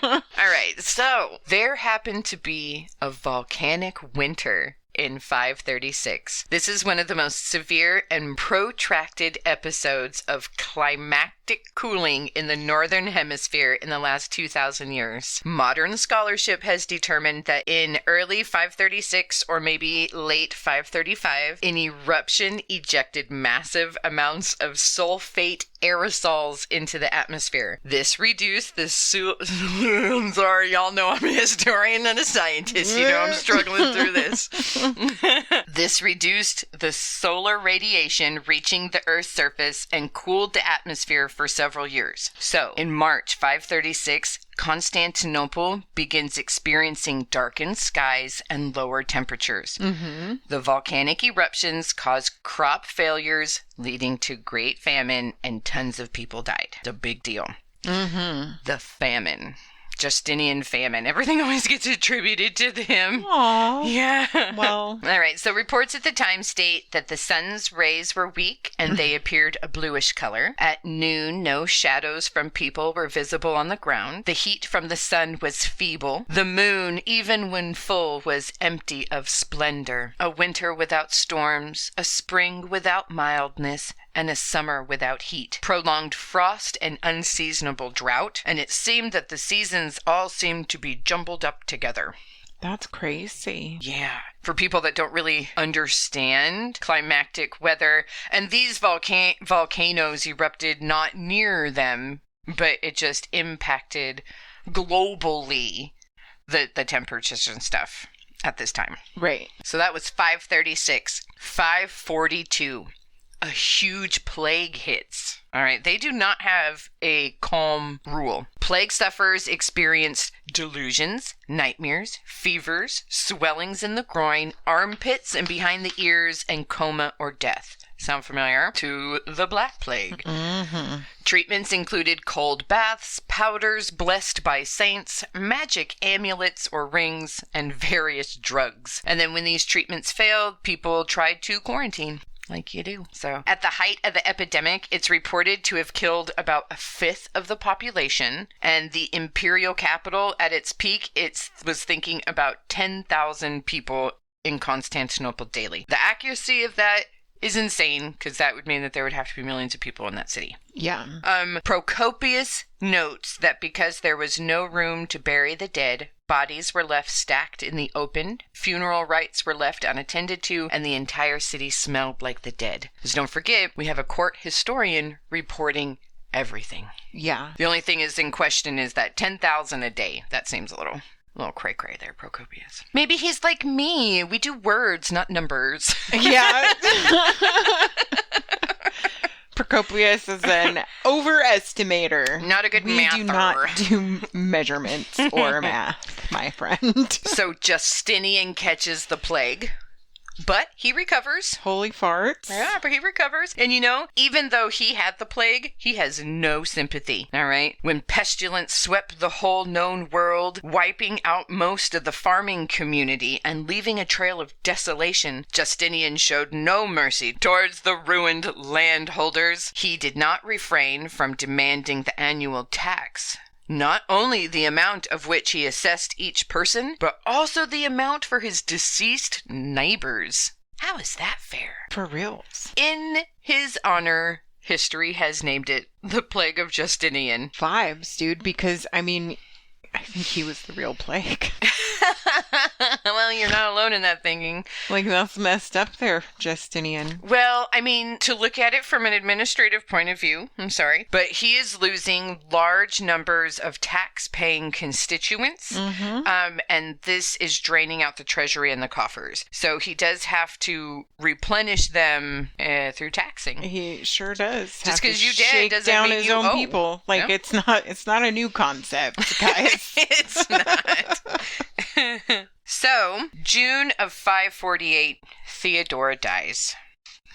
All right, so there happened to be a volcanic winter in 536. This is one of the most severe and protracted episodes of climactic cooling in the northern hemisphere in the last 2,000 years. Modern scholarship has determined that in early 536 or maybe late 535, an eruption ejected massive amounts of sulfate aerosols into the atmosphere. This reduced the I'm sorry, y'all know I'm a historian and a scientist. You know I'm struggling through this. This reduced the solar radiation reaching the Earth's surface and cooled the atmosphere for several years. So, in March 536, Constantinople begins experiencing darkened skies and lower temperatures. The volcanic eruptions caused crop failures, leading to great famine, and tons of people died. It's a big deal. The famine. Justinian famine. Everything always gets attributed to him. Aww. Yeah. Well. All right. So reports at the time state that the sun's rays were weak and they appeared a bluish color. At noon, no shadows from people were visible on the ground. The heat from the sun was feeble. The moon, even when full, was empty of splendor. A winter without storms, a spring without mildness, and a summer without heat. Prolonged frost and unseasonable drought, and it seemed that the seasons all seemed to be jumbled up together. That's crazy. Yeah. For people that don't really understand climactic weather, and these volcanoes erupted not near them, but it just impacted globally the temperatures and stuff at this time. Right. So that was 536. 542. A huge plague hits. All right, they do not have a calm rule. Plague sufferers experienced delusions, nightmares, fevers, swellings in the groin, armpits and behind the ears, and coma or death. Sound familiar? To the Black Plague. Mm-hmm. Treatments included cold baths, powders blessed by saints, magic amulets or rings, and various drugs. And then when these treatments failed, people tried to quarantine. Like you do. So, at the height of the epidemic, it's reported to have killed about a fifth of the population. And the imperial capital, at its peak, it was thinking about 10,000 people in Constantinople daily. The accuracy of that is insane, because that would mean that there would have to be millions of people in that city. Yeah. Procopius notes that because there was no room to bury the dead, bodies were left stacked in the open, funeral rites were left unattended to, and the entire city smelled like the dead. Because don't forget, we have a court historian reporting everything. Yeah. The only thing is in question is that 10,000 a day. That seems a little cray-cray there, Procopius. Maybe he's like me. We do words, not numbers. Yeah. Procopius is an overestimator. Not a good mather. We do not do measurements or math, my friend. So Justinian catches the plague. But he recovers. Holy farts. Yeah, but he recovers. And you know, even though he had the plague, he has no sympathy. All right? When pestilence swept the whole known world, wiping out most of the farming community and leaving a trail of desolation, Justinian showed no mercy towards the ruined landholders. He did not refrain from demanding the annual tax. Not only the amount of which he assessed each person, but also the amount for his deceased neighbors. How is that fair? For reals. In his honor, history has named it the Plague of Justinian. Vibes, dude, because, I mean, I think he was the real plague. Well, you're not alone in that thinking. Like, that's messed up there, Justinian. Well, I mean, to look at it from an administrative point of view, I'm sorry, but he is losing large numbers of tax-paying constituents, and this is draining out the treasury and the coffers. So he does have to replenish them through taxing. He sure does. Just because you shake did doesn't down mean his you own owe. people. Like, Yeah. it's not a new concept, guys. It's not. So, June of 548, Theodora dies.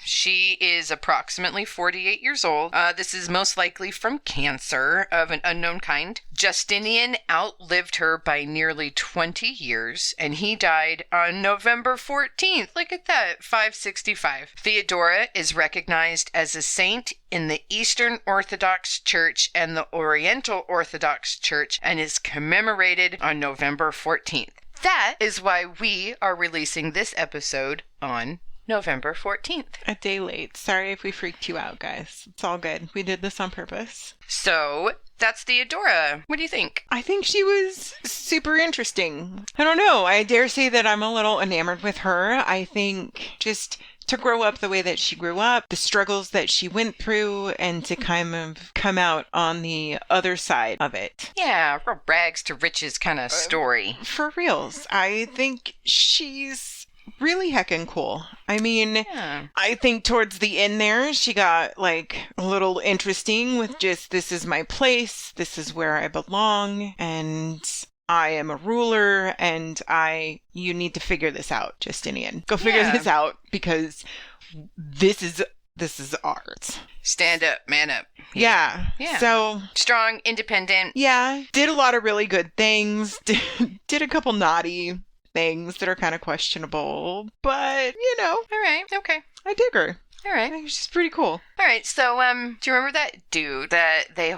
She is approximately 48 years old. This is most likely from cancer of an unknown kind. Justinian outlived her by nearly 20 years, and he died on November 14th. Look at that, 565. Theodora is recognized as a saint in the Eastern Orthodox Church and the Oriental Orthodox Church, and is commemorated on November 14th. That is why we are releasing this episode on November 14th. A day late. Sorry if we freaked you out, guys. It's all good. We did this on purpose. So, that's Theodora. What do you think? I think she was super interesting. I don't know. I dare say that I'm a little enamored with her. I think just to grow up the way that she grew up, the struggles that she went through, and to kind of come out on the other side of it. Yeah, real rags to riches kind of story. For reals. I think she's really heckin' cool. I mean, Yeah. I think towards the end there, she got like a little interesting with just, this is my place, this is where I belong, and I am a ruler, and you need to figure this out, Justinian. Go figure Yeah. this out, because this is ours. Stand up, man up. Yeah. Yeah. So, Strong, independent. yeah, did a lot of really good things, did a couple naughty things that are kind of questionable, but, you know, All right, okay. I dig her. All I right. think she's pretty cool. All right, so, do you remember that dude that they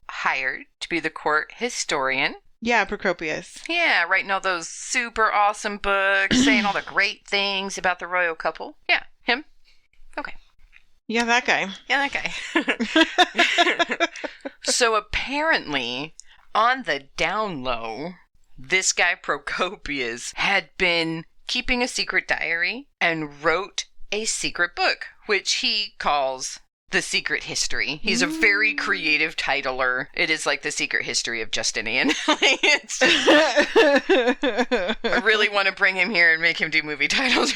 hired to be the court historian? Yeah, Procopius. Yeah, writing all those super awesome books, saying all the great things about the royal couple. Yeah, him. Okay. Yeah, that guy. Yeah, that guy. So apparently, on the down low, this guy Procopius had been keeping a secret diary and wrote a secret book, which he calls The Secret History. He's a very creative titler. It is like The Secret History of Justinian. It's just, I really want to bring him here and make him do movie titles.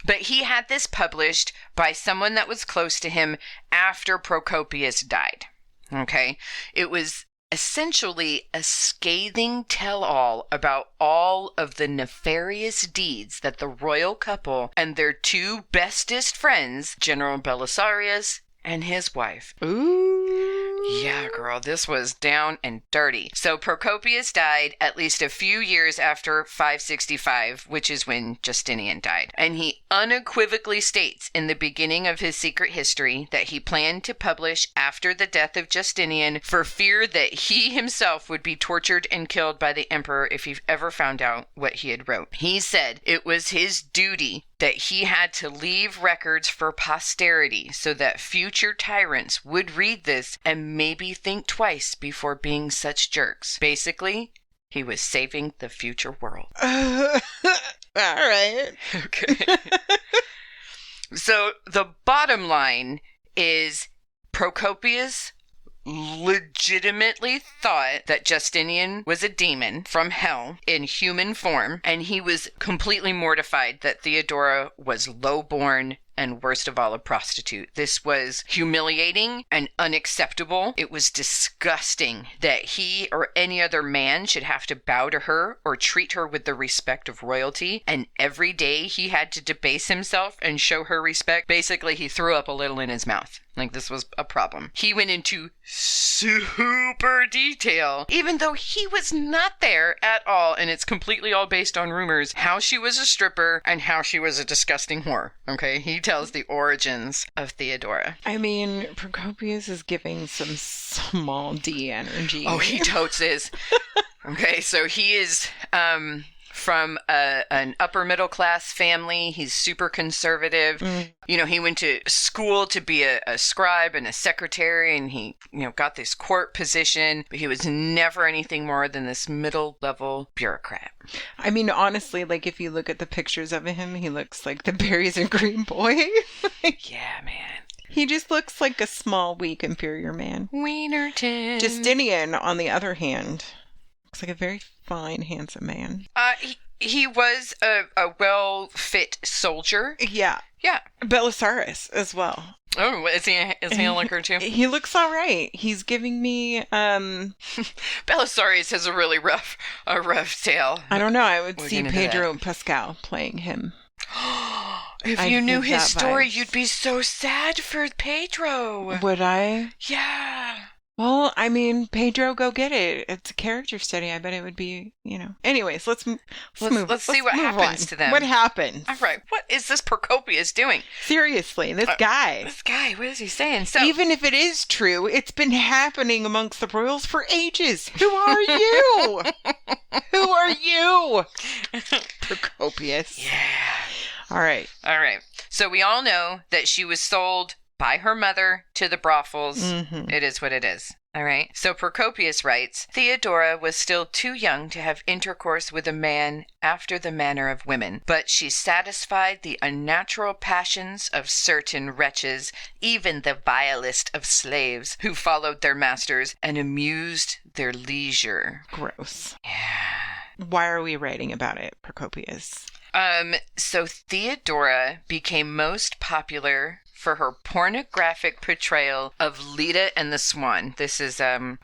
But he had this published by someone that was close to him after Procopius died. Okay? It was essentially a scathing tell-all about all of the nefarious deeds that the royal couple and their two bestest friends, General Belisarius and his wife. Ooh. Yeah, girl, this was down and dirty. So Procopius died at least a few years after 565, which is when Justinian died. And he unequivocally states in the beginning of his secret history that he planned to publish after the death of Justinian for fear that he himself would be tortured and killed by the emperor if he ever found out what he had wrote. He said it was his duty that he had to leave records for posterity so that future tyrants would read this and maybe think twice before being such jerks. Basically, he was saving the future world. All right. Okay. So the bottom line is Procopius legitimately thought that Justinian was a demon from hell in human form, and he was completely mortified that Theodora was low-born and worst of all, a prostitute. This was humiliating and unacceptable. It was disgusting that he or any other man should have to bow to her or treat her with the respect of royalty. And every day he had to debase himself and show her respect. Basically, he threw up a little in his mouth. Like, this was a problem. He went into super detail, even though he was not there at all, and it's completely all based on rumors, how she was a stripper and how she was a disgusting whore. Okay? He tells the origins of Theodora. I mean, Procopius is giving some small D energy. Oh, he totes is. Okay, so he is from an upper middle class family. He's super conservative. You know, he went to school to be a scribe and a secretary, and he, you know, got this court position, but he was never anything more than this middle level bureaucrat. I mean, honestly, like, if you look at the pictures of him, he looks like the Berries and Green Boy. Yeah, man. He just looks like a small, weak, inferior man. Wienerton. Justinian, on the other hand, looks like a very fine, handsome man. He was a well-fit soldier. Yeah. Yeah. Belisarius as well. Oh, is he a looker too? He looks all right. He's giving me Belisarius has a really rough tale. I don't know. I would see Pedro Pascal playing him. If you knew his story, you'd be so sad for Pedro. Would I? Yeah. Well, I mean, Pedro, go get it. It's a character study. I bet it would be, you know. Anyways, let's move. Let's see what happens to them. What happens? All right. What is this Procopius doing? Seriously, this guy. What is he saying? So, even if it is true, it's been happening amongst the royals for ages. Who are you? Who are you? Procopius. Yeah. All right. So we all know that she was sold by her mother to the brothels. Mm-hmm. It is what it is. All right. So Procopius writes, Theodora was still too young to have intercourse with a man after the manner of women, but she satisfied the unnatural passions of certain wretches, even the vilest of slaves, who followed their masters and amused their leisure. Gross. Yeah. Why are we writing about it, Procopius? So Theodora became most popular for her pornographic portrayal of Leda and the Swan. This is a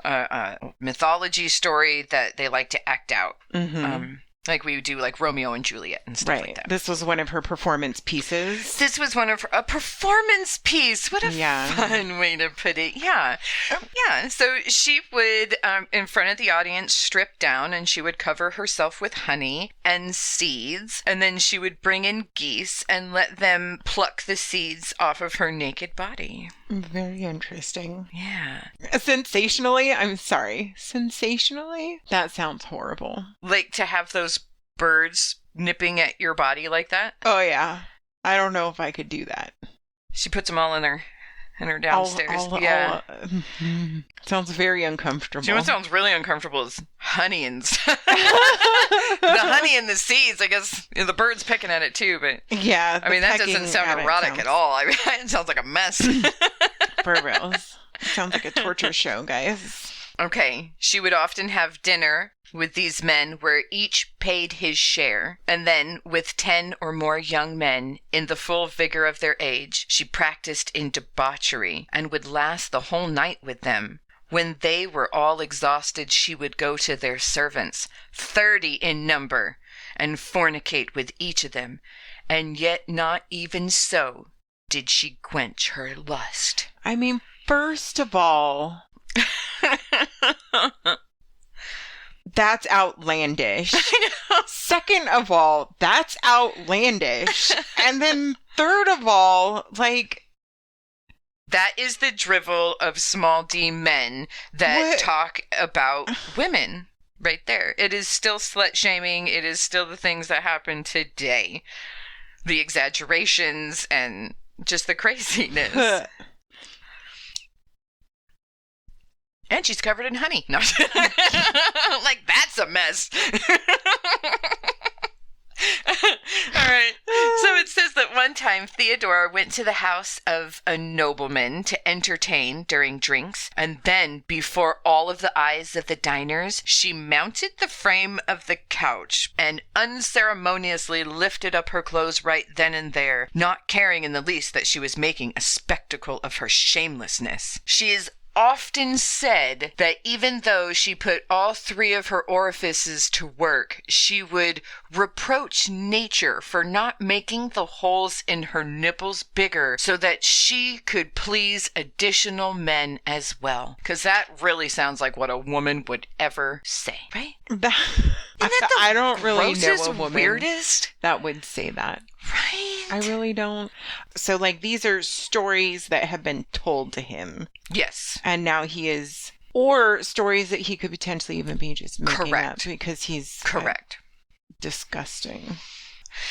mythology story that they like to act out. Mm-hmm. Like we would do like Romeo and Juliet and stuff like that. This was one of her performance pieces. This was one of her, a performance piece. What a fun way to put it. Yeah. Yeah. So she would, in front of the audience, strip down and she would cover herself with honey and seeds. And then she would bring in geese and let them pluck the seeds off of her naked body. Very interesting. Yeah. Sensationally? That sounds horrible. Like to have those birds nipping at your body like that? Oh, yeah. I don't know if I could do that. She puts them all in her downstairs. Yeah. Sounds very uncomfortable. You know what sounds really uncomfortable is honey and the honey and the seeds. I guess the bird's picking at it too, but yeah. I mean, that doesn't sound erotic at all. I mean, it sounds like a mess. For reals. Sounds like a torture show, guys. Okay. She would often have dinner with these men where each paid his share. And then with 10 or more young men in the full vigor of their age, she practiced in debauchery and would last the whole night with them When they were all exhausted, she would go to their servants, 30 in number, and fornicate with each of them, and yet not even so did she quench her lust. I mean, first of all, that's outlandish. I know. Second of all, that's outlandish. And then third of all, like... That is the drivel of small d men that talk about women right there. It is still slut-shaming. It is still the things that happen today. The exaggerations and just the craziness. And she's covered in honey. No. Like, that's a mess. All right. So it says that one time Theodora went to the house of a nobleman to entertain during drinks, and then, before all of the eyes of the diners, she mounted the frame of the couch and unceremoniously lifted up her clothes right then and there, not caring in the least that she was making a spectacle of her shamelessness. She is often said that even though she put all 3 of her orifices to work, she would reproach nature for not making the holes in her nipples bigger so that she could please additional men as well. Because that really sounds like what a woman would ever say, right? I don't really know a woman weirdest that would say that. Right? I really don't. So, like, these are stories that have been told to him. Yes. And now he is... Or stories that he could potentially even be just making up because he's... Correct. Disgusting.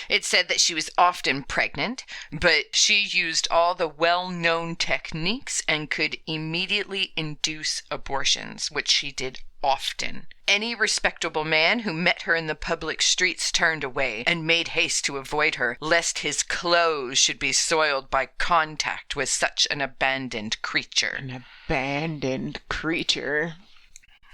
It said that she was often pregnant, but she used all the well-known techniques and could immediately induce abortions, which she did often. Any respectable man who met her in the public streets turned away and made haste to avoid her, lest his clothes should be soiled by contact with such an abandoned creature. An abandoned creature.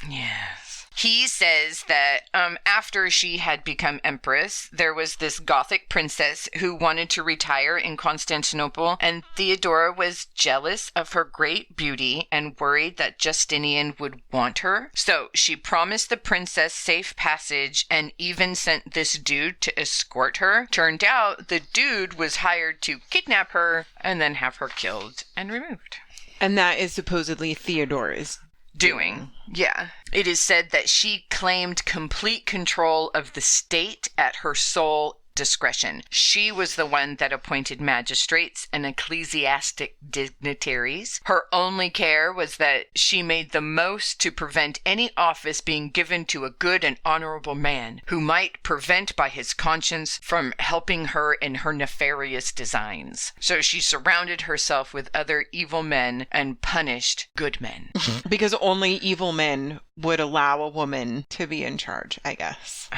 Yes. He says that after she had become empress, there was this Gothic princess who wanted to retire in Constantinople, and Theodora was jealous of her great beauty and worried that Justinian would want her. So she promised the princess safe passage and even sent this dude to escort her. Turned out the dude was hired to kidnap her and then have her killed and removed. And that is supposedly Theodora's doing. Yeah. It is said that she claimed complete control of the state at her sole discretion. She was the one that appointed magistrates and ecclesiastic dignitaries. Her only care was that she made the most to prevent any office being given to a good and honorable man who might prevent by his conscience from helping her in her nefarious designs. So she surrounded herself with other evil men and punished good men. Because only evil men would allow a woman to be in charge, I guess.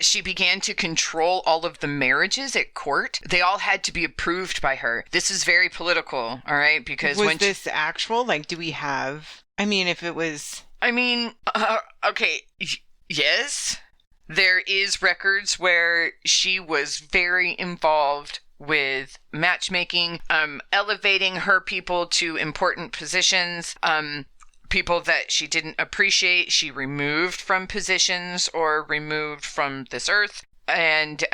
She began to control all of the marriages at court. They all had to be approved by her. This is very political, all right? Because was this actual? Like, do we have... I mean, if it was... Okay, yes. There is records where she was very involved with matchmaking, elevating her people to important positions, people that she didn't appreciate, she removed from positions or removed from this earth. And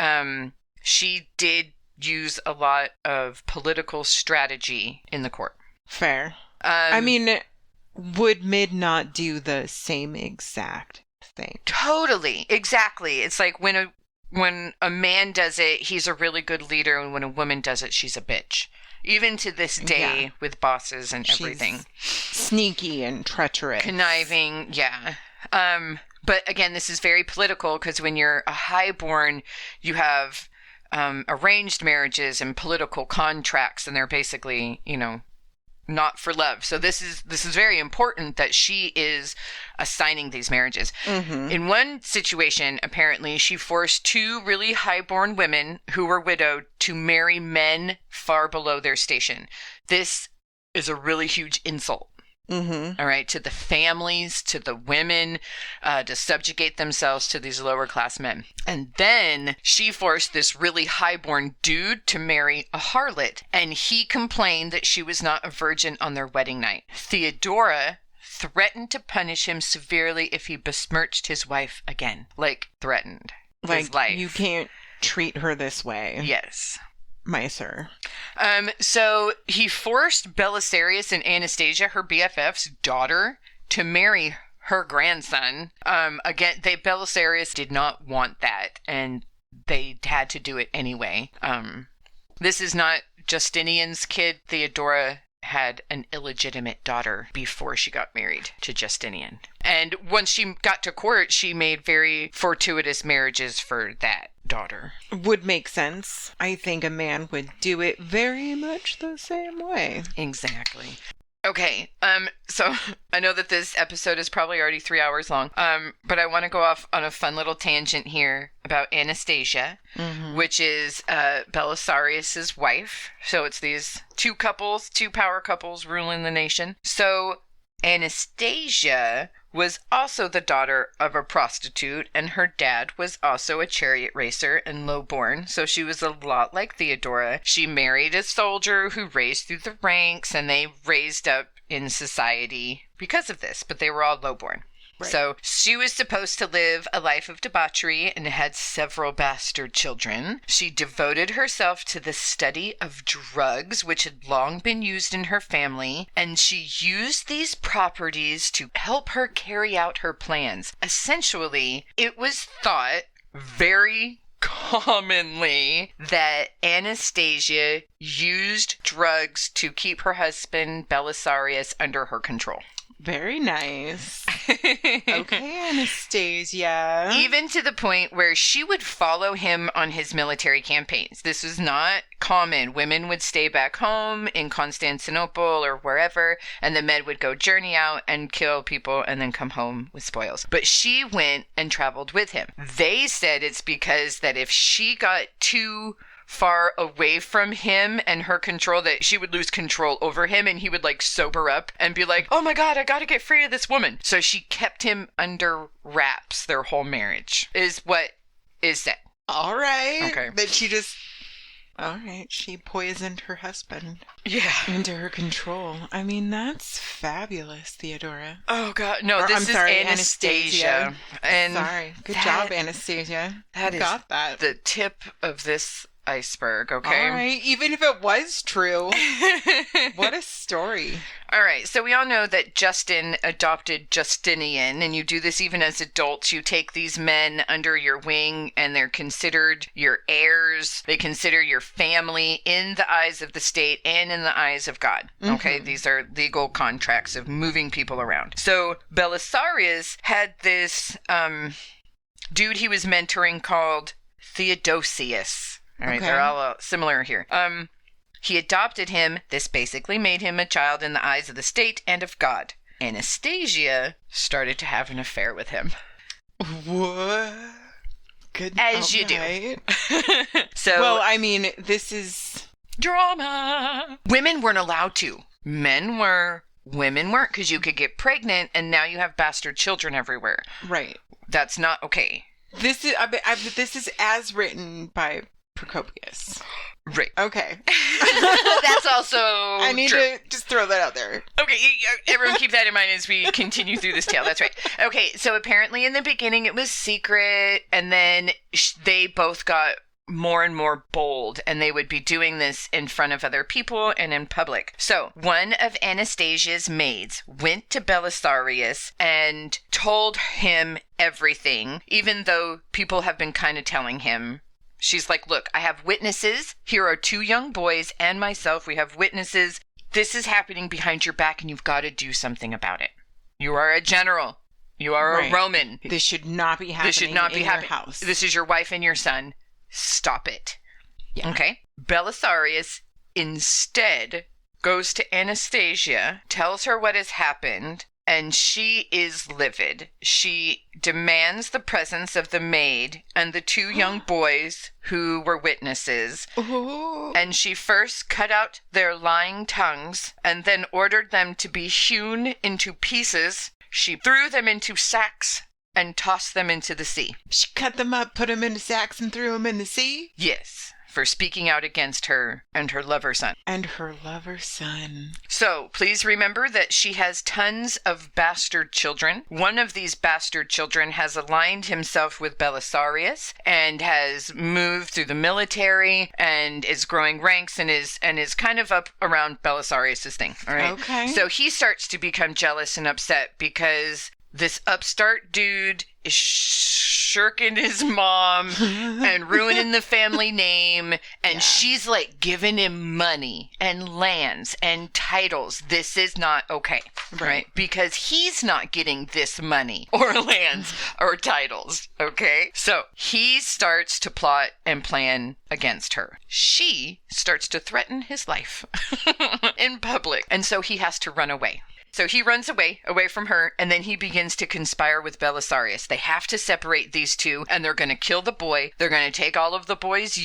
she did use a lot of political strategy in the court. Fair. I mean, would Mid not do the same exact thing? Totally. Exactly. It's like when a man does it, he's a really good leader. And when a woman does it, she's a bitch. Even to this day, with bosses and everything. She's sneaky and treacherous. Conniving, yeah. But again, this is very political because when you're a highborn, you have arranged marriages and political contracts, and they're basically, not for love. So this is very important that she is assigning these marriages. Mm-hmm. In one situation, apparently, she forced 2 really highborn women who were widowed to marry men far below their station. This is a really huge insult. Mm-hmm. All right, to the families, to the women, to subjugate themselves to these lower class men. And then she forced this really highborn dude to marry a harlot, and he complained that she was not a virgin on their wedding night. Theodora threatened to punish him severely if he besmirched his wife again. Like, threatened his life. You can't treat her this way. Yes. My sir. So he forced Belisarius and Anastasia, her BFF's daughter, to marry her grandson. Again, Belisarius did not want that, and they had to do it anyway. This is not Justinian's kid. Theodora had an illegitimate daughter before she got married to Justinian. And once she got to court, she made very fortuitous marriages for that daughter. Would make sense. I think a man would do it very much the same way. Exactly. Okay, so I know that this episode is probably already 3 hours long, but I want to go off on a fun little tangent here about Anastasia, which is Belisarius's wife. So it's these two power couples ruling the nation. So Anastasia was also the daughter of a prostitute, and her dad was also a chariot racer and lowborn, so she was a lot like Theodora. She married a soldier who raised through the ranks, and they raised up in society because of this, but they were all lowborn. Right. So she was supposed to live a life of debauchery and had several bastard children. She devoted herself to the study of drugs, which had long been used in her family, and she used these properties to help her carry out her plans. Essentially, it was thought very commonly that Anastasia used drugs to keep her husband Belisarius under her control. Very nice. Okay, Anastasia. Even to the point where she would follow him on his military campaigns. This was not common. Women would stay back home in Constantinople or wherever, and the men would go journey out and kill people and then come home with spoils. But she went and traveled with him. They said it's because that if she got too far away from him and her control, that she would lose control over him, and he would like sober up and be like, oh my god, I gotta get free of this woman. So she kept him under wraps their whole marriage, is what is said. All right. Okay. That she poisoned her husband. Yeah. Into her control. I mean, that's fabulous, Theodora. Oh god, no, this is Anastasia. And sorry. Good job, Anastasia. That got that. The tip of this iceberg, okay? All right, even if it was true. What a story. All right, so we all know that Justin adopted Justinian, and you do this even as adults. You take these men under your wing, and they're considered your heirs. They consider your family in the eyes of the state and in the eyes of God. Okay, these are legal contracts of moving people around. So Belisarius had this dude he was mentoring called Theodosius. All right, they're all similar here. He adopted him. This basically made him a child in the eyes of the state and of God. Anastasia started to have an affair with him. What? Good. As you do. So, well, I mean, this is drama. Women weren't allowed to. Men were. Women weren't, because you could get pregnant, and now you have bastard children everywhere. Right. That's not okay. This is this is as written by Procopius. Right. Okay. That's also I need true. to just throw that out there. Okay, everyone keep that in mind as we continue through this tale. That's right. Okay, so apparently in the beginning it was secret, and then they both got more and more bold, and they would be doing this in front of other people and in public. So one of Anastasia's maids went to Belisarius and told him everything, even though people have been kind of telling him. She's like, look, I have witnesses. Here are 2 young boys and myself. We have witnesses. This is happening behind your back, and you've got to do something about it. You are a general. You are a Roman. This should not be happening in your house. This is your wife and your son. Stop it. Yeah. Okay? Belisarius instead goes to Anastasia, tells her what has happened, and she is livid. She demands the presence of the maid and the two young boys who were witnesses. Ooh. And she first cut out their lying tongues and then ordered them to be hewn into pieces. She threw them into sacks and tossed them into the sea. She cut them up, put them into sacks, and threw them in the sea? Yes, for speaking out against her and her lover son. And her lover son. So, please remember that she has tons of bastard children. One of these bastard children has aligned himself with Belisarius and has moved through the military and is growing ranks and is kind of up around Belisarius's thing. All right. Okay. So he starts to become jealous and upset because this upstart dude is shirking his mom and ruining the family name. And she's like giving him money and lands and titles. This is not okay, right? Because he's not getting this money or lands or titles, okay? So he starts to plot and plan against her. She starts to threaten his life in public. And so he has to run away. So he runs away from her, and then he begins to conspire with Belisarius. They have to separate these two, and they're going to kill the boy. They're going to take all of the boy's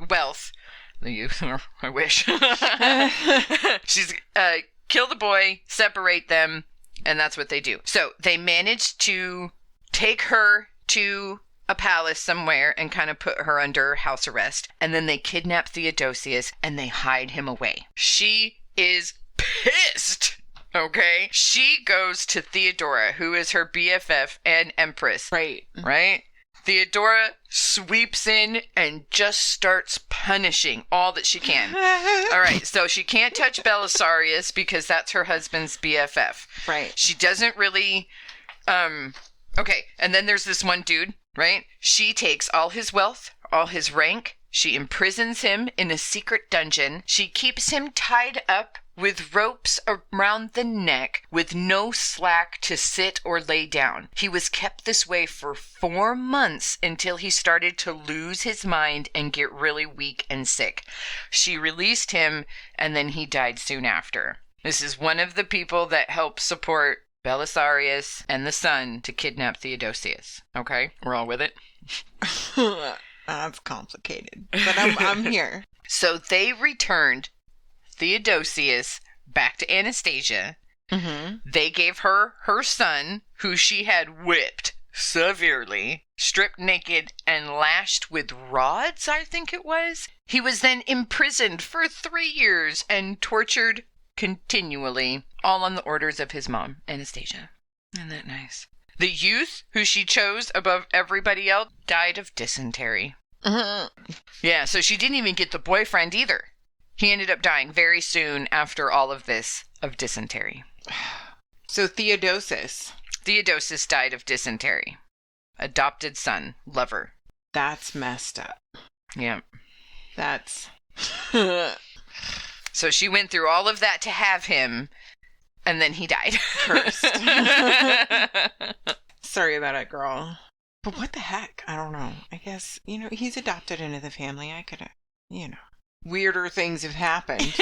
wealth. The youth, I wish. She's kill the boy, separate them, and that's what they do. So they manage to take her to a palace somewhere and kind of put her under house arrest. And then they kidnap Theodosius, and they hide him away. She is pissed. Okay? She goes to Theodora, who is her BFF and Empress. Right. Theodora sweeps in and just starts punishing all that she can. All right, so she can't touch Belisarius because that's her husband's BFF. Right. She doesn't really... Okay, and then there's this one dude, right? She takes all his wealth, all his rank. She imprisons him in a secret dungeon. She keeps him tied up with ropes around the neck with no slack to sit or lay down. He was kept this way for 4 months until he started to lose his mind and get really weak and sick. She released him, and then he died soon after. This is one of the people that helped support Belisarius and the son to kidnap Theodosius. Okay? We're all with it? That's complicated, but I'm here. So they returned Theodosius back to Anastasia. Mm-hmm. They gave her her son, who she had whipped severely, stripped naked, and lashed with rods, I think it was. He was then imprisoned for 3 years and tortured continually, all on the orders of his mom, Anastasia. Isn't that nice? The youth, who she chose above everybody else, died of dysentery. Mm-hmm. Yeah, so she didn't even get the boyfriend either. He ended up dying very soon after all of this of dysentery. So Theodosius died of dysentery. Adopted son, lover. That's messed up. Yeah. That's... So she went through all of that to have him, and then he died. Cursed. Sorry about it, girl. But what the heck? I don't know. I guess, he's adopted into the family. I could have, weirder things have happened.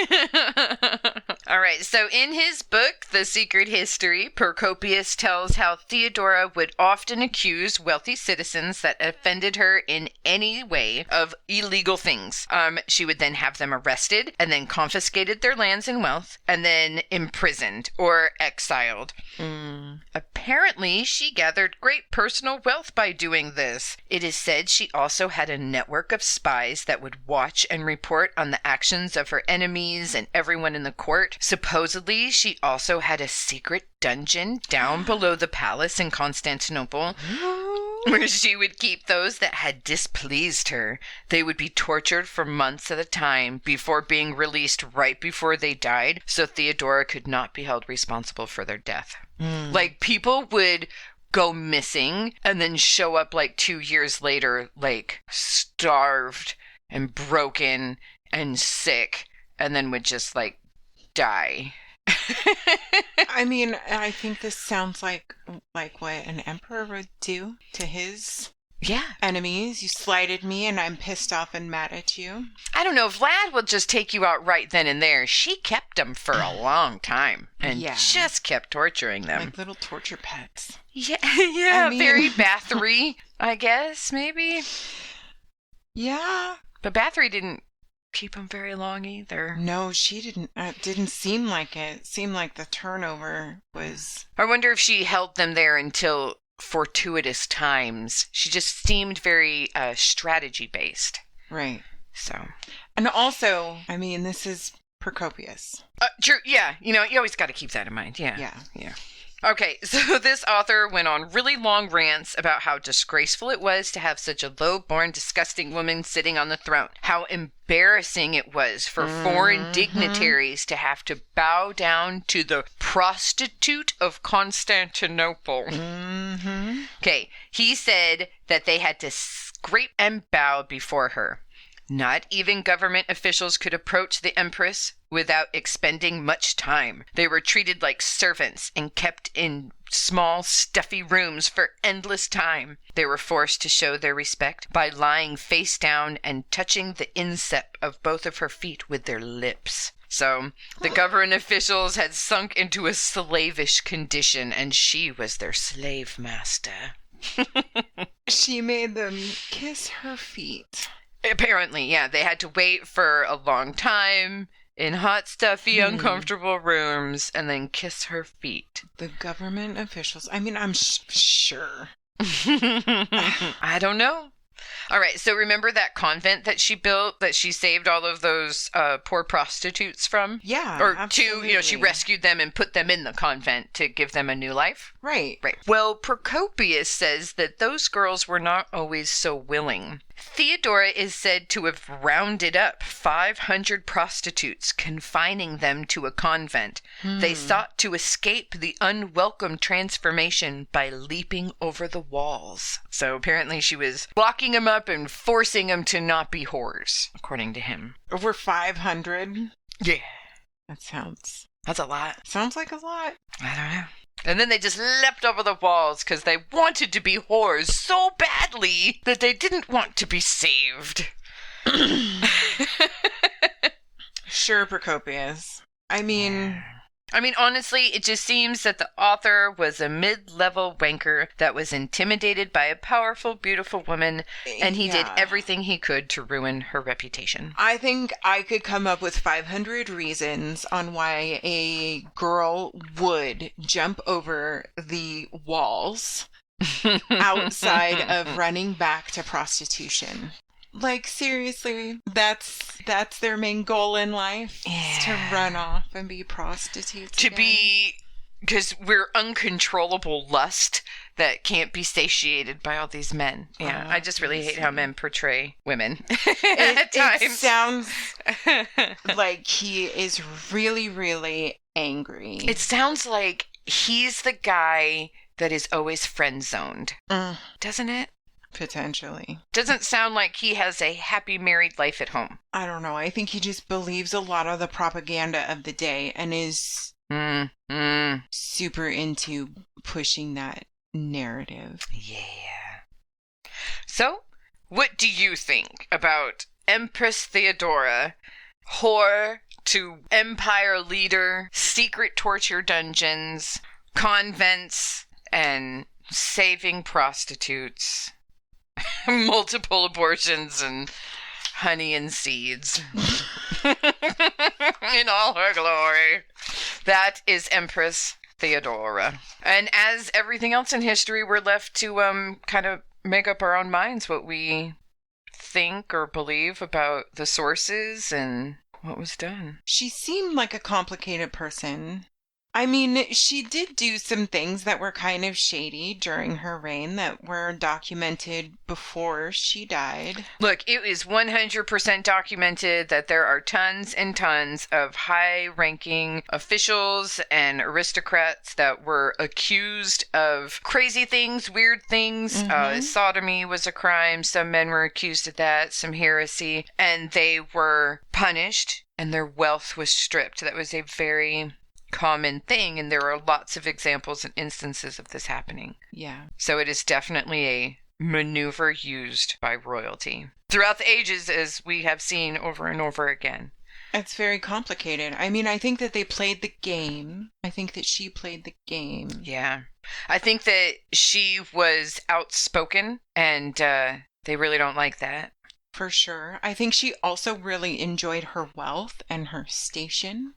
All right, so in his book, The Secret History, Procopius tells how Theodora would often accuse wealthy citizens that offended her in any way of illegal things. She would then have them arrested and then confiscated their lands and wealth and then imprisoned or exiled. Apparently, she gathered great personal wealth by doing this. It is said she also had a network of spies that would watch and report on the actions of her enemies and everyone in the court. Supposedly, she also had a secret dungeon down below the palace in Constantinople where she would keep those that had displeased her. They would be tortured for months at a time before being released right before they died, so Theodora could not be held responsible for their death. Like, people would go missing and then show up like 2 years later, like starved and broken and sick, and then would just like die. I mean, I think this sounds like what an emperor would do to his enemies. You slighted me, and I'm pissed off and mad at you. I don't know. Vlad will just take you out right then and there. She kept them for a long time and just kept torturing them. Like little torture pets. Yeah, I mean... very Bathory, I guess, maybe. Yeah. But Bathory didn't keep them very long either. No, she didn't. It didn't seem like it. It seemed like the turnover was... I wonder if she held them there until fortuitous times. She just seemed very strategy-based. Right. So. And also, I mean, this is Procopius. True, yeah. You always got to keep that in mind. Yeah. Yeah. Okay, so this author went on really long rants about how disgraceful it was to have such a low-born, disgusting woman sitting on the throne. How embarrassing it was for foreign dignitaries to have to bow down to the prostitute of Constantinople. Okay, he said that they had to scrape and bow before her. Not even government officials could approach the Empress without expending much time. They were treated like servants and kept in small, stuffy rooms for endless time. They were forced to show their respect by lying face down and touching the instep of both of her feet with their lips. So, the government officials had sunk into a slavish condition, and she was their slave master. She made them kiss her feet. Apparently, yeah. They had to wait for a long time in hot, stuffy, uncomfortable rooms and then kiss her feet. The government officials. I mean, I'm sure. I don't know. All right, so remember that convent that she built that she saved all of those poor prostitutes from? Yeah, or absolutely. she rescued them and put them in the convent to give them a new life? Right. Well, Procopius says that those girls were not always so willing. Theodora is said to have rounded up 500 prostitutes, confining them to a convent. They sought to escape the unwelcome transformation by leaping over the walls. So apparently she was locking them up and forcing them to not be whores, according to him. Over 500? Yeah. That's a lot. Sounds like a lot. I don't know. And then they just leapt over the walls because they wanted to be whores so badly that they didn't want to be saved. Sure, Procopius. I mean, honestly, it just seems that the author was a mid-level wanker that was intimidated by a powerful, beautiful woman, and he did everything he could to ruin her reputation. I think I could come up with 500 reasons on why a girl would jump over the walls outside of running back to prostitution. Like, seriously, that's their main goal in life, is to run off and be prostitutes because we're uncontrollable lust that can't be satiated by all these men. Yeah, I just really hate how men portray women at times. It sounds like he is really, really angry. It sounds like he's the guy that is always friend-zoned, doesn't it? Potentially. Doesn't sound like he has a happy married life at home. I don't know. I think he just believes a lot of the propaganda of the day and is super into pushing that narrative. Yeah. So, what do you think about Empress Theodora, whore to empire leader, secret torture dungeons, convents, and saving prostitutes? Multiple abortions and honey and seeds in all her glory. That is Empress Theodora. And as everything else in history, we're left to kind of make up our own minds what we think or believe about the sources and what was done. She seemed like a complicated person. I mean, she did do some things that were kind of shady during her reign that were documented before she died. Look, it is 100% documented that there are tons and tons of high-ranking officials and aristocrats that were accused of crazy things, weird things. Sodomy was a crime. Some men were accused of that, some heresy, and they were punished and their wealth was stripped. That was a very common thing, and there are lots of examples and instances of this happening. Yeah. So it is definitely a maneuver used by royalty throughout the ages, as we have seen over and over again. It's very complicated. I mean, I think that they played the game. I think that she played the game. Yeah. I think that she was outspoken, and they really don't like that. For sure. I think she also really enjoyed her wealth and her station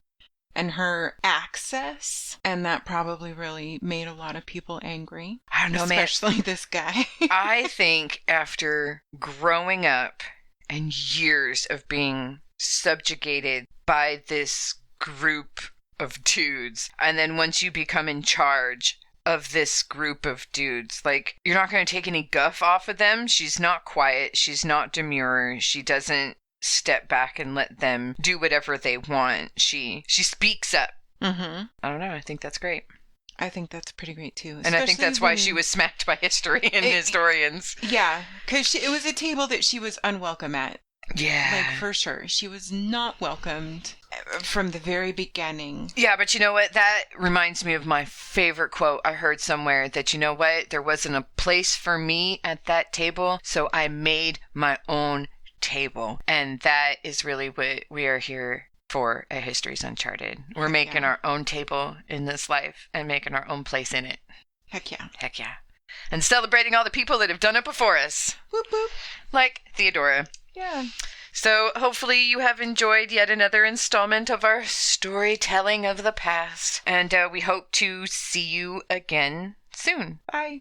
and her access. And that probably really made a lot of people angry. I don't know, especially this guy. I think after growing up and years of being subjugated by this group of dudes, and then once you become in charge of this group of dudes, like, you're not going to take any guff off of them. She's not quiet, she's not demure, she doesn't step back and let them do whatever they want. She speaks up. I don't know, I think that's great. I think that's pretty great too. And I think that's why she was smacked by history and historians. Yeah, because it was a table that she was unwelcome at. Yeah. Like, for sure. She was not welcomed from the very beginning. Yeah, but you know what? That reminds me of my favorite quote I heard somewhere, that, you know what? There wasn't a place for me at that table, so I made my own table. And that is really what we are here for at Histories Uncharted. We're making our own table in this life and making our own place in it. Heck yeah. Heck yeah. And celebrating all the people that have done it before us. Whoop whoop. Like Theodora. Yeah. So hopefully you have enjoyed yet another installment of our storytelling of the past. And we hope to see you again soon. Bye.